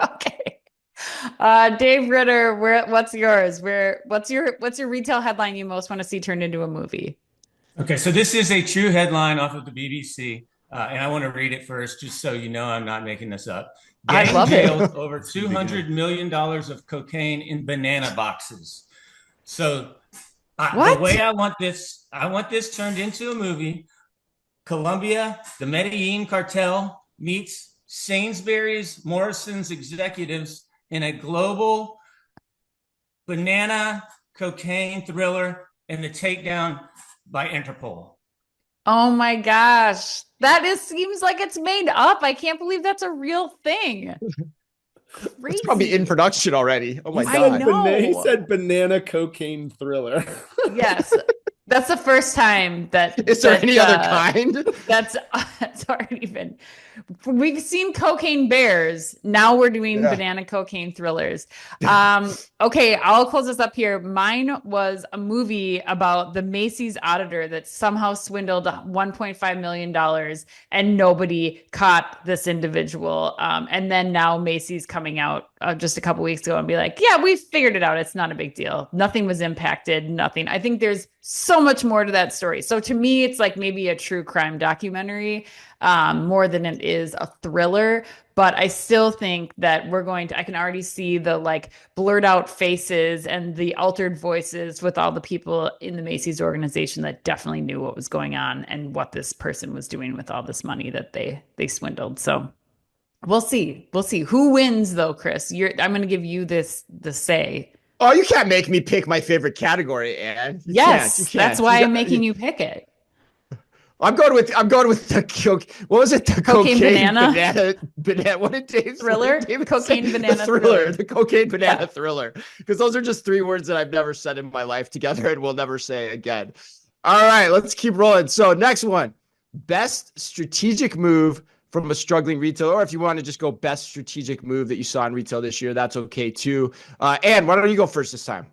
Dave Ritter, what's yours? What's your retail headline you most want to see turned into a movie? Okay, so this is a true headline off of the BBC, and I want to read it first, just so you know I'm not making this up. I Gang love it. jails over $200 million of cocaine in banana boxes. So the way I want this turned into a movie. Colombia, the Medellin cartel meets Sainsbury's, Morrison's executives in a global banana cocaine thriller and the takedown by Interpol. Oh my gosh. Seems like it's made up. I can't believe that's a real thing. Crazy. It's probably in production already. Oh my I God. know. He said banana cocaine thriller. Yes. That's the first time that Is there any other kind? That's already been. We've seen cocaine bears. Now we're doing banana cocaine thrillers. Okay, I'll close this up here. Mine was a movie about the Macy's auditor that somehow swindled $1.5 million and nobody caught this individual. And then now Macy's coming out just a couple weeks ago and be like, yeah, we figured it out. It's not a big deal. Nothing was impacted. Nothing. I think there's so much more to that story. So to me, it's like maybe a true crime documentary more than it is a thriller. But I still think that I can already see the like blurred out faces and the altered voices with all the people in the Macy's organization that definitely knew what was going on and what this person was doing with all this money that they swindled. So we'll see. We'll see who wins though, Chris. I'm going to give you the say. Oh, you can't make me pick my favorite category, Anne. You can't. That's why I'm making you pick it. I'm going with the what was it? The cocaine banana. What did Dave thriller? Cocaine banana thriller. The cocaine banana thriller. Because those are just three words that I've never said in my life together and will never say again. All right, let's keep rolling. So next one, best strategic move from a struggling retailer, or if you want to just go best strategic move that you saw in retail this year, that's okay too. Anne, why don't you go first this time?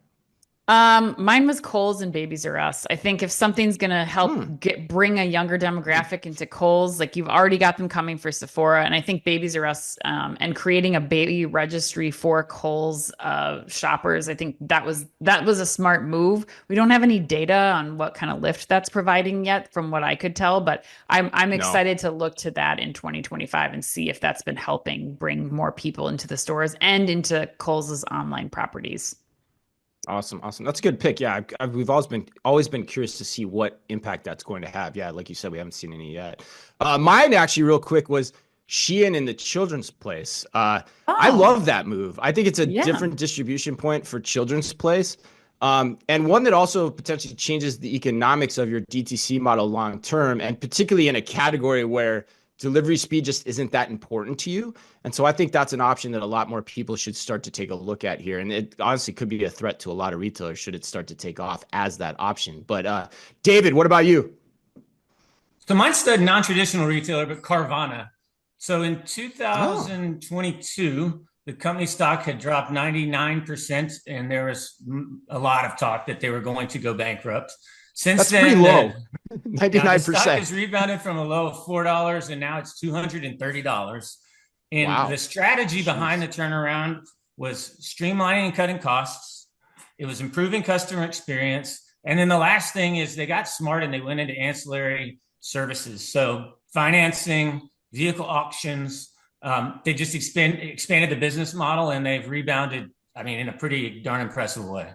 Mine was Kohl's and Babies R Us. I think if something's gonna help bring a younger demographic into Kohl's, like you've already got them coming for Sephora, and I think Babies R Us and creating a baby registry for Kohl's shoppers, I think that was a smart move. We don't have any data on what kind of lift that's providing yet, from what I could tell, but I'm excited to look to that in 2025 and see if that's been helping bring more people into the stores and into Kohl's online properties. Awesome. That's a good pick. Yeah, we've always been curious to see what impact that's going to have. Yeah, like you said, we haven't seen any yet. Mine actually, real quick, was Shein in the Children's Place. I love that move. I think it's a different distribution point for Children's Place, and one that also potentially changes the economics of your DTC model long term, and particularly in a category where delivery speed just isn't that important to you. And so I think that's an option that a lot more people should start to take a look at here. And it honestly could be a threat to a lot of retailers should it start to take off as that option. But David, what about you? So mine's the non-traditional retailer, but Carvana. So in 2022, the company stock had dropped 99%, and there was a lot of talk that they were going to go bankrupt. Since That's then, pretty low. the stock 99%. has rebounded from a low of $4, and now it's $230. And Wow. the strategy behind the turnaround was streamlining and cutting costs. It was improving customer experience. And then the last thing is they got smart and they went into ancillary services. So financing, vehicle auctions, they just expanded the business model, and they've rebounded, I mean, in a pretty darn impressive way.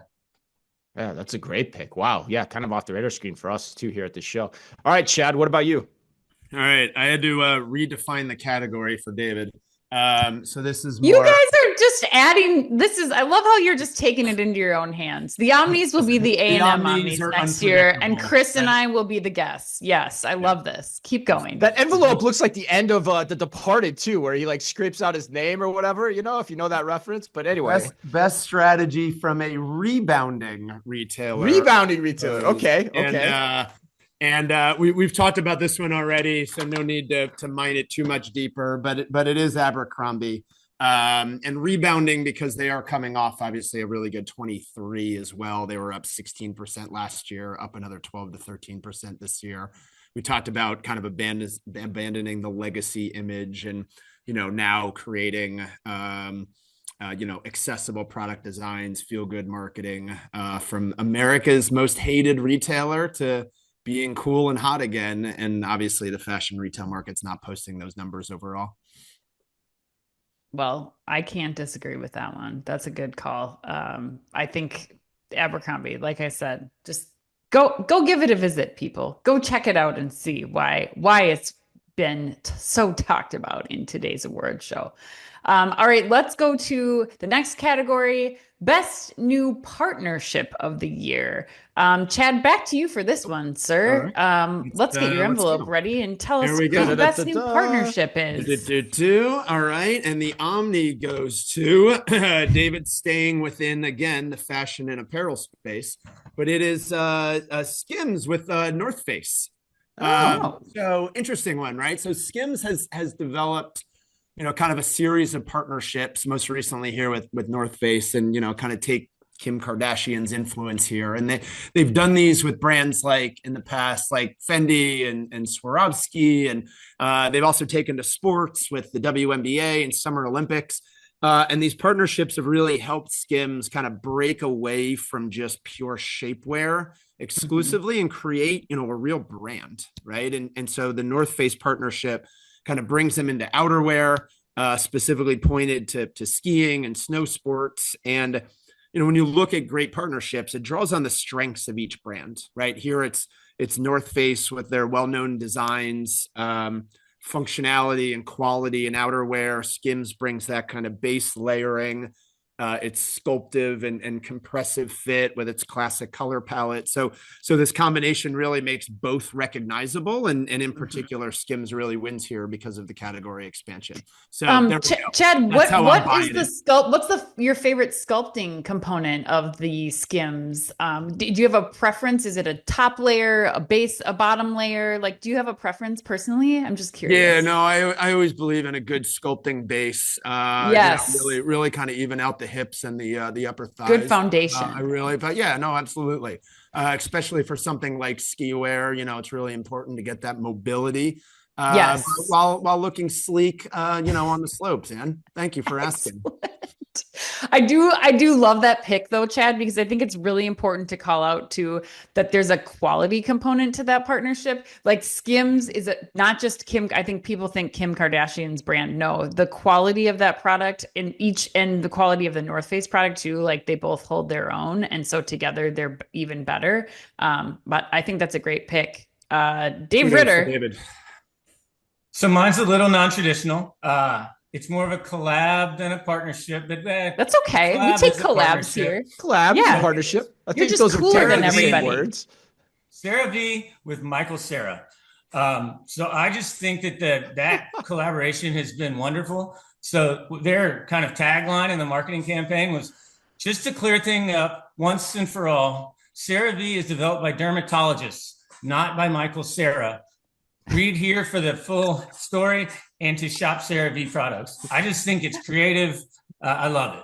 Yeah, that's a great pick. Wow. Yeah, kind of off the radar screen for us too here at the show. All right, Chad, what about you? All right, I had to redefine the category for David. So this is more... You guys are just adding. I love how you're just taking it into your own hands. The Omnis will be the A&M Omnis next year, and Chris and I will be the guests. Yes, I love this. Keep going. That envelope looks like the end of The Departed too, where he like scrapes out his name or whatever, if you know that reference. But anyway, best strategy from a rebounding retailer. Okay. And we've talked about this one already, so no need to mine it too much deeper. But it is Abercrombie, and rebounding because they are coming off obviously a really good 23 as well. They were up 16% last year, up another 12 to 13% this year. We talked about kind of abandoning the legacy image, and now creating accessible product designs, feel good marketing, from America's most hated retailer to being cool and hot again. And obviously the fashion retail market's not posting those numbers overall. Well, I can't disagree with that one. That's a good call. I think Abercrombie, like I said, just go give it a visit, people. Go check it out and see why it's been so talked about in today's award show. All right, let's go to the next category, Best New Partnership of the Year. Chad, back to you for this one, sir. Right. Let's get your envelope ready and tell us who the best new partnership is. All right, and the Omni goes to David, staying within, again, the fashion and apparel space, but it is Skims with North Face. So interesting one, right? So Skims has developed kind of a series of partnerships, most recently here with North Face, and, kind of take Kim Kardashian's influence here. And they've done these with brands like in the past, like Fendi and Swarovski. And they've also taken to sports with the WNBA and Summer Olympics. And these partnerships have really helped Skims kind of break away from just pure shapewear exclusively and create, a real brand, right? And so the North Face partnership kind of brings them into outerwear, specifically pointed to skiing and snow sports. And, when you look at great partnerships, it draws on the strengths of each brand, right? Here it's North Face with their well-known designs, functionality and quality in outerwear. Skims brings that kind of base layering. It's sculptive and compressive fit with its classic color palette. So this combination really makes both recognizable, and in particular, Skims really wins here because of the category expansion. So Chad, what's your favorite sculpting component of the Skims? Do you have a preference? Is it a top layer, a base, a bottom layer? Like, do you have a preference personally? I'm just curious. Yeah, no, I always believe in a good sculpting base. Yes, really kind of even out the hips and the upper thighs. Good foundation. Absolutely. Especially for something like ski wear, it's really important to get that mobility. Yes. While looking sleek, on the slopes. Ann, thank you for asking. I do love that pick though, Chad, because I think it's really important to call out too that there's a quality component to that partnership. Like Skims is not just Kim. I think people think Kim Kardashian's brand. No, the quality of that product and the quality of the North Face product too. Like they both hold their own, and so together they're even better. But I think that's a great pick. Dave Ritter. David. So mine's a little non-traditional. It's more of a collab than a partnership, but that's okay. We take collabs here. Collab, partnership. I think those are cooler than everybody. Words. CeraVe with Michael Cera. So I just think that collaboration has been wonderful. So their kind of tagline in the marketing campaign was just to clear things up once and for all. CeraVe is developed by dermatologists, not by Michael Cera. Read here for the full story and to shop CeraVe products. I just think it's creative. I love it.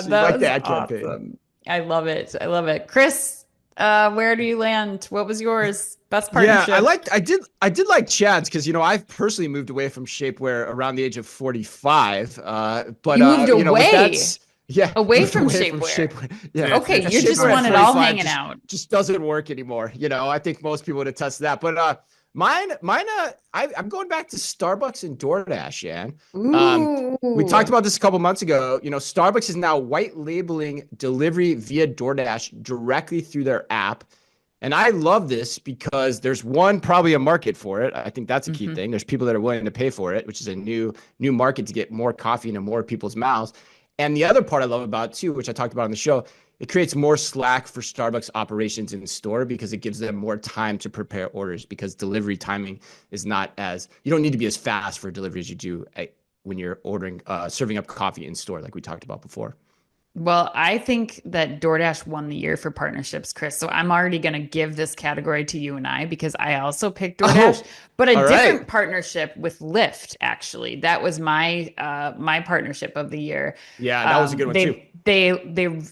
So you like the was ad campaign. awesome. I love it. I love it. Chris, where do you land? What was yours? Best Yeah, partnership? I did like Chad's because I've personally moved away from shapewear around the age of 45. But You moved with away, that's yeah, away moved from away from shapewear. shapewear. Yeah, Okay, It's you just shapewear at want it all 45 hanging out. just doesn't work anymore. I think most people would attest to that. But mine, I'm going back to Starbucks and DoorDash, Yan. We talked Ooh. about this a couple months ago. Starbucks is now white labeling delivery via DoorDash directly through their app. And I love this because there's probably a market for it. I think that's a key thing. There's people that are willing to pay for it, which is a new market to get more coffee into more people's mouths. And the other part I love about it too, which I talked about on the show, it creates more slack for Starbucks operations in the store because it gives them more time to prepare orders because delivery timing is not you don't need to be as fast for delivery as you do when you're serving up coffee in store, like we talked about before. Well, I think that DoorDash won the year for partnerships, Chris. So I'm already going to give this category to you and I because I also picked DoorDash, but a different partnership with Lyft. Actually, that was my my partnership of the year. Yeah, that was a good one too. They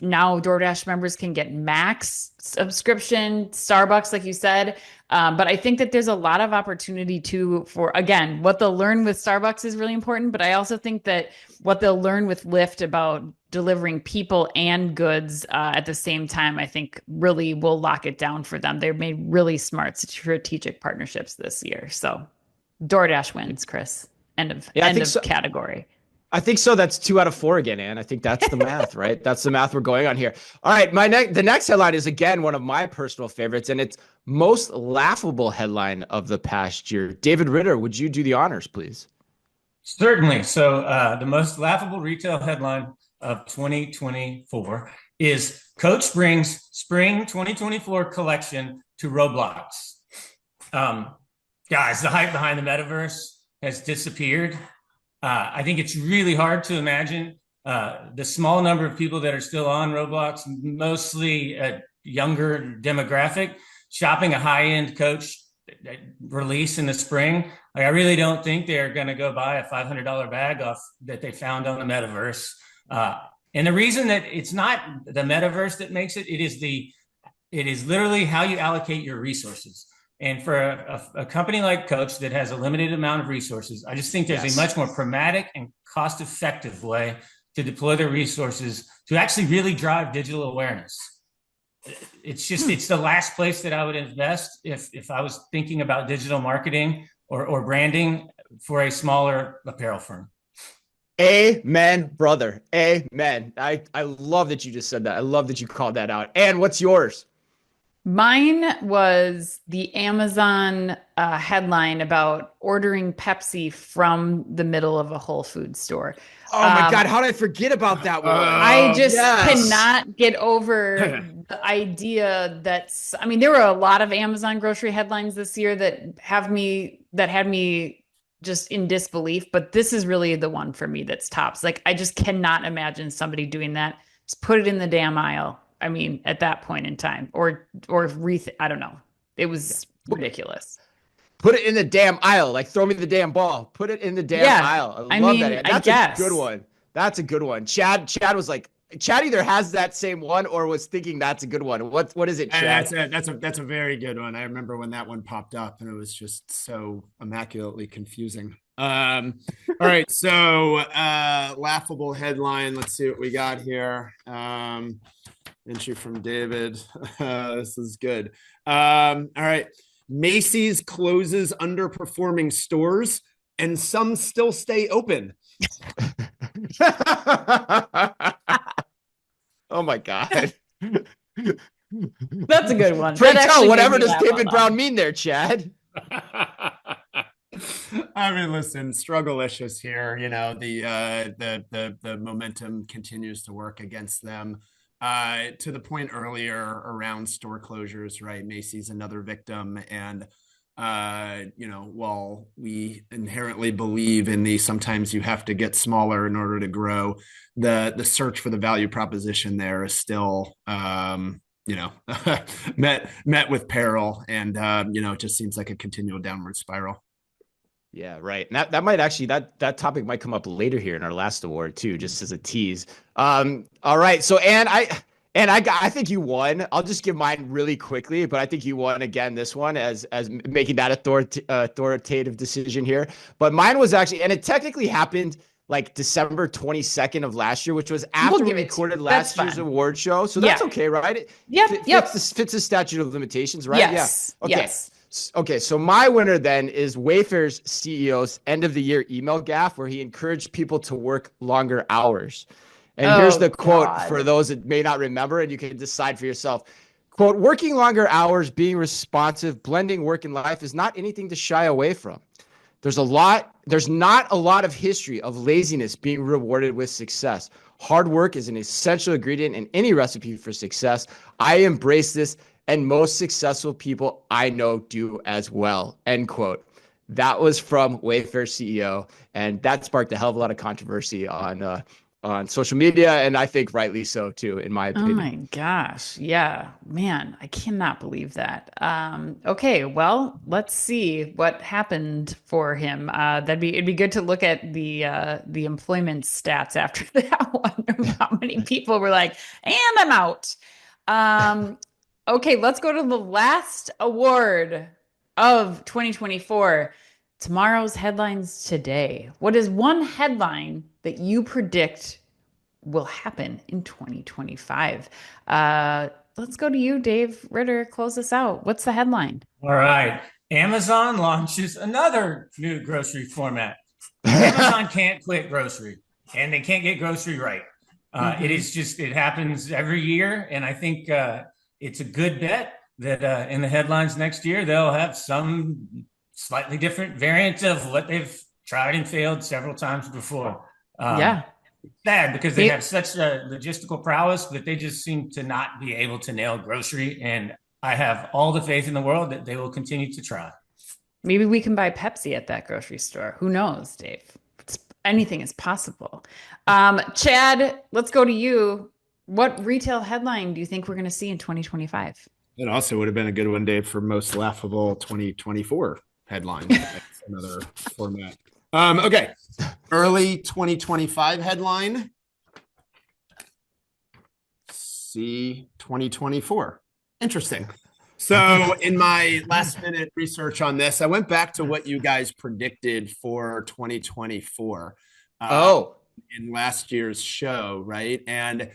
now DoorDash members can get Max subscription, Starbucks, like you said. But I think that there's a lot of opportunity for, again, what they'll learn with Starbucks is really important. But I also think that what they'll learn with Lyft about delivering people and goods at the same time, I think really will lock it down for them. They've made really smart strategic partnerships this year. So DoorDash wins, Chris. End of category. I think so. That's 2 out of 4 again, Ann. I think that's the math, right? That's the math we're going on here. All right, the next headline is again one of my personal favorites, and it's most laughable headline of the past year. David Ritter, would you do the honors, please? Certainly. So the most laughable retail headline of 2024 is Coach brings spring 2024 collection to Roblox. Guys, the hype behind the metaverse has disappeared. I think it's really hard to imagine the small number of people that are still on Roblox, mostly a younger demographic, shopping a high-end Coach release in the spring. Like, I really don't think they're going to go buy a $500 bag off that they found on the metaverse. And the reason that it's not the metaverse that makes it, it is literally how you allocate your resources. And for a company like Coach that has a limited amount of resources, I just think there's a much more pragmatic and cost-effective way to deploy their resources to actually really drive digital awareness. It's the last place that I would invest if I was thinking about digital marketing or branding for a smaller apparel firm. Amen, brother. Amen. I love that you just said that. I love that you called that out. And what's yours? Mine was the Amazon headline about ordering Pepsi from the middle of a Whole Foods store. Oh my God, how did I forget about that one? I just cannot get over the idea there were a lot of Amazon grocery headlines this year that had me just in disbelief, but this is really the one for me that's tops. Like, I just cannot imagine somebody doing that. Just put it in the damn aisle. I mean, at that point in time, I don't know. It was ridiculous. Put it in the damn aisle. Like, throw me the damn ball. Put it in the damn aisle. I love that. That's a good one. That's a good one. Chad was like, Chad either has that same one or was thinking that's a good one. What is it, Chad? That's a very good one. I remember when that one popped up and it was just so immaculately confusing. All right. So laughable headline. Let's see what we got here. Entry from David. This is good. All right. Macy's closes underperforming stores and some still stay open. Oh my God. That's a good one. Pray tell, whatever does David Brown mean there, Chad? I mean, listen, struggle-licious here. The momentum continues to work against them. To the point earlier around store closures, right? Macy's another victim. And, while we inherently believe in sometimes you have to get smaller in order to grow, the search for the value proposition there is still, met with peril. And, it just seems like a continual downward spiral. Yeah, right. And that might actually that topic might come up later here in our last award too, just as a tease. All right. So I think you won. I'll just give mine really quickly, but I think you won again this one as making that authoritative decision here. But mine was actually, and it technically happened like December 22nd of last year, which was after we recorded last year's award show. So that's okay, right? Fits the statute of limitations, right? Yes. Yeah. Okay. Yes. Okay, so my winner then is Wayfair's CEO's end of the year email gaffe, where he encouraged people to work longer hours. And here's the quote for those that may not remember, and you can decide for yourself. Quote, working longer hours, being responsive, blending work and life is not anything to shy away from. There's not a lot of history of laziness being rewarded with success. Hard work is an essential ingredient in any recipe for success. I embrace this, and most successful people I know do as well, end quote. That was from Wayfair CEO, and that sparked a hell of a lot of controversy on social media, and I think rightly so too, in my opinion. Oh my gosh. Yeah, man, I cannot believe that. Okay, well, let's see what happened for him. It'd be good to look at the employment stats after that one. How many people were like, and I'm out. Okay, let's go to the last award of 2024. Tomorrow's headlines today. What is one headline that you predict will happen in 2025? Let's go to you, Dave Ritter. Close us out. What's the headline? All right. Amazon launches another new grocery format. Amazon can't quit grocery, and they can't get grocery right. It happens every year. And I think it's a good bet that in the headlines next year, they'll have some slightly different variant of what they've tried and failed several times before. It's sad because they have such a logistical prowess, but they just seem to not be able to nail grocery. And I have all the faith in the world that they will continue to try. Maybe we can buy Pepsi at that grocery store. Who knows, Dave? Anything is possible. Chad, let's go to you. What retail headline do you think we're going to see in 2025? It also would have been a good one, Dave, for most laughable 2024 headline. That's another format. Okay. Early 2025 headline. See 2024. Interesting. So in my last minute research on this, I went back to what you guys predicted for 2024 in last year's show, right? And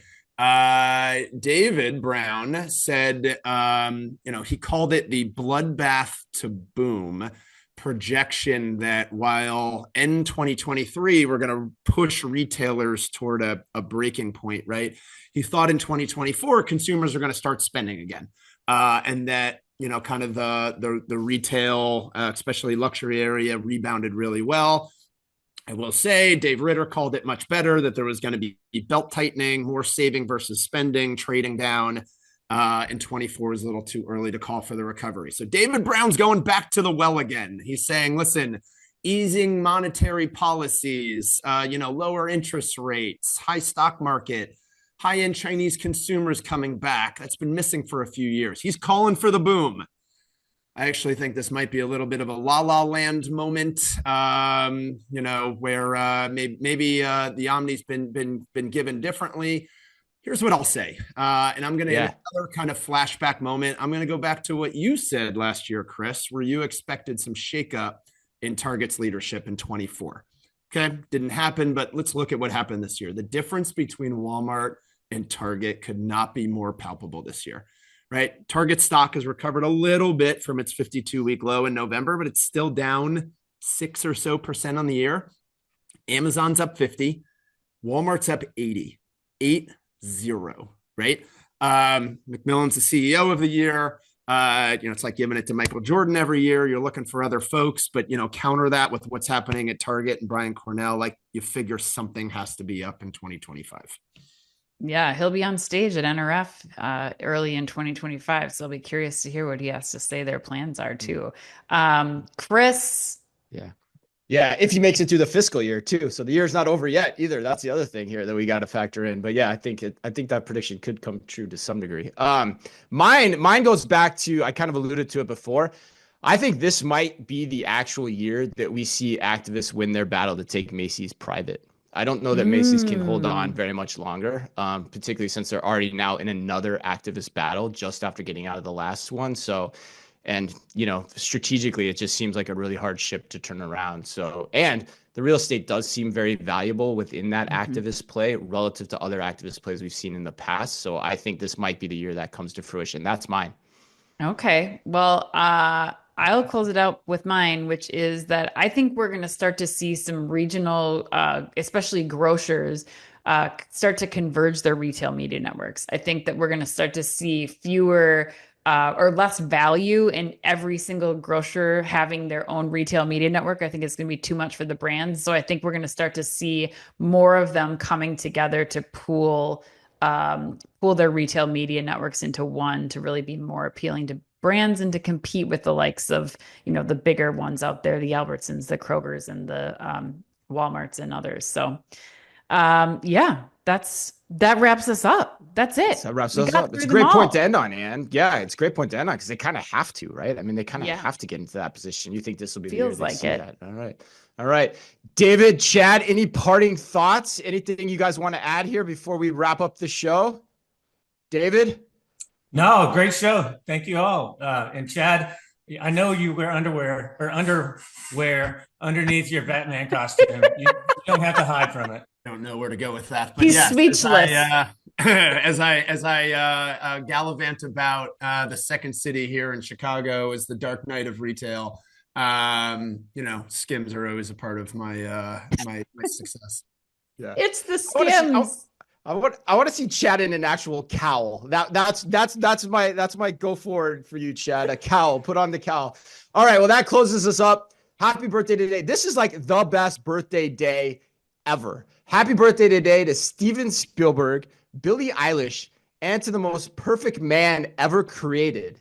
David Brown said, he called it the bloodbath to boom projection, that while in 2023, we're going to push retailers toward a breaking point, right? He thought in 2024, consumers are going to start spending again. And that, kind of the retail, especially luxury area, rebounded really well. I will say Dave Ritter called it much better, that there was going to be belt tightening, more saving versus spending, trading down. And 24 is a little too early to call for the recovery. So David Brown's going back to the well again. He's saying, listen, easing monetary policies, lower interest rates, high stock market, high-end Chinese consumers coming back. That's been missing for a few years. He's calling for the boom. I actually think this might be a little bit of a La La Land moment, where maybe the Omni's been given differently. Here's what I'll say, and I'm going to get another kind of flashback moment. I'm going to go back to what you said last year, Chris, where you expected some shakeup in Target's leadership in 24. Okay, didn't happen, but let's look at what happened this year. The difference between Walmart and Target could not be more palpable this year, right? Target stock has recovered a little bit from its 52-week low in November, but it's still down 6% or so on the year. Amazon's up 50, Walmart's up 80, 80, right? McMillan's the CEO of the year. It's like giving it to Michael Jordan every year. You're looking for other folks, but counter that with what's happening at Target and Brian Cornell. Like, you figure something has to be up in 2025. Yeah, he'll be on stage at NRF early in 2025. So I'll be curious to hear what he has to say their plans are too. Chris. Yeah, if he makes it through the fiscal year too. So the year's not over yet either. That's the other thing here that we got to factor in. But yeah, I think that prediction could come true to some degree. Mine goes back to, I kind of alluded to it before. I think this might be the actual year that we see activists win their battle to take Macy's private. I don't know that Macy's can hold on very much longer, particularly since they're already now in another activist battle just after getting out of the last one. So, and, you know, strategically, it just seems like a really hard ship to turn around. So, and the real estate does seem very valuable within that activist play relative to other activist plays we've seen in the past. So I think this might be the year that comes to fruition. That's mine. Okay. Well, I'll close it out with mine, which is that I think we're going to start to see some regional, especially grocers, start to converge their retail media networks. I think that we're going to start to see fewer or less value in every single grocer having their own retail media network. I think it's going to be too much for the brands. So I think we're going to start to see more of them coming together to pool their retail media networks into one to really be more appealing to brands and to compete with the likes of, you know, the bigger ones out there, the Albertsons, the Krogers, and the Walmarts and others. So yeah, that wraps us up. That's it. That wraps us up. It's a great point to end on, Ann. Yeah, it's a great point to end on because they kind of have to, right? I mean, they kind of have to get into that position. You think this will be the year they see that? All right. All right. David, Chad, any parting thoughts? Anything you guys want to add here before we wrap up the show? David? No, great show. Thank you all. And Chad, I know you wear underwear underneath your Batman costume. You don't have to hide from it. I don't know where to go with that. But he's speechless. As I gallivant about the second city here in Chicago as the dark night of retail, you know, Skims are always a part of my my success. Yeah, it's the Skims. I want to see Chad in an actual cowl. That's my go forward for you, Chad. A cowl. Put on the cowl. All right. Well, that closes us up. Happy birthday today. This is like the best birthday day ever. Happy birthday today to Steven Spielberg, Billie Eilish, and to the most perfect man ever created,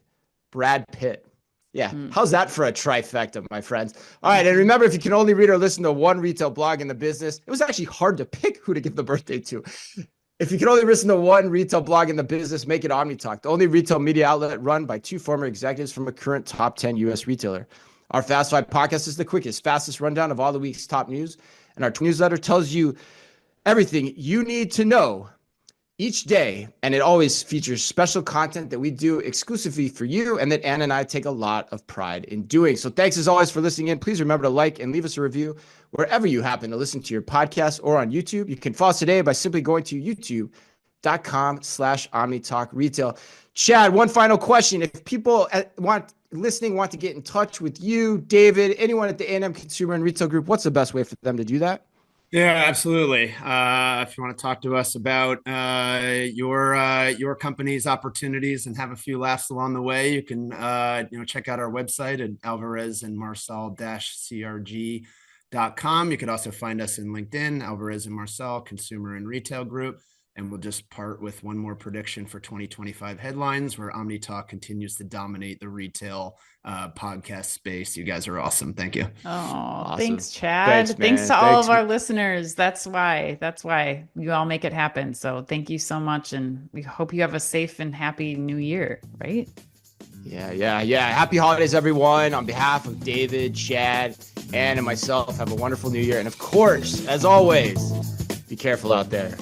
Brad Pitt. Yeah, how's that for a trifecta, my friends? All right, and remember, if you can only read or listen to one retail blog in the business, it was actually hard to pick who to give the birthday to. If you can only listen to one retail blog in the business, make it Omni Talk, the only retail media outlet run by two former executives from a current top 10 U.S. retailer. Our Fast Five podcast is the quickest, fastest rundown of all the week's top news, and our newsletter tells you everything you need to know each day, and it always features special content that we do exclusively for you and that Ann and I take a lot of pride in doing. So thanks as always for listening in. Please remember to like and leave us a review wherever you happen to listen to your podcast or on YouTube. You can follow us today by simply going to youtube.com/OmniTalkRetail. Chad, one final question. If people want to get in touch with you, David, anyone at the A&M Consumer and Retail Group, what's the best way for them to do that? Yeah, absolutely. If you want to talk to us about your company's opportunities and have a few laughs along the way, you can check out our website at alvarezandmarcel-crg.com. You could also find us in LinkedIn, Alvarez and Marcel, Consumer and Retail Group. And we'll just part with one more prediction for 2025 headlines, where Omni Talk continues to dominate the retail podcast space. You guys are awesome. Thank you. Oh, awesome. Thanks, Chad. Thanks to all of our listeners. That's why you all make it happen. So thank you so much. And we hope you have a safe and happy new year, right? Yeah. Happy holidays, everyone. On behalf of David, Chad, Ann, and myself, have a wonderful new year. And of course, as always, be careful out there.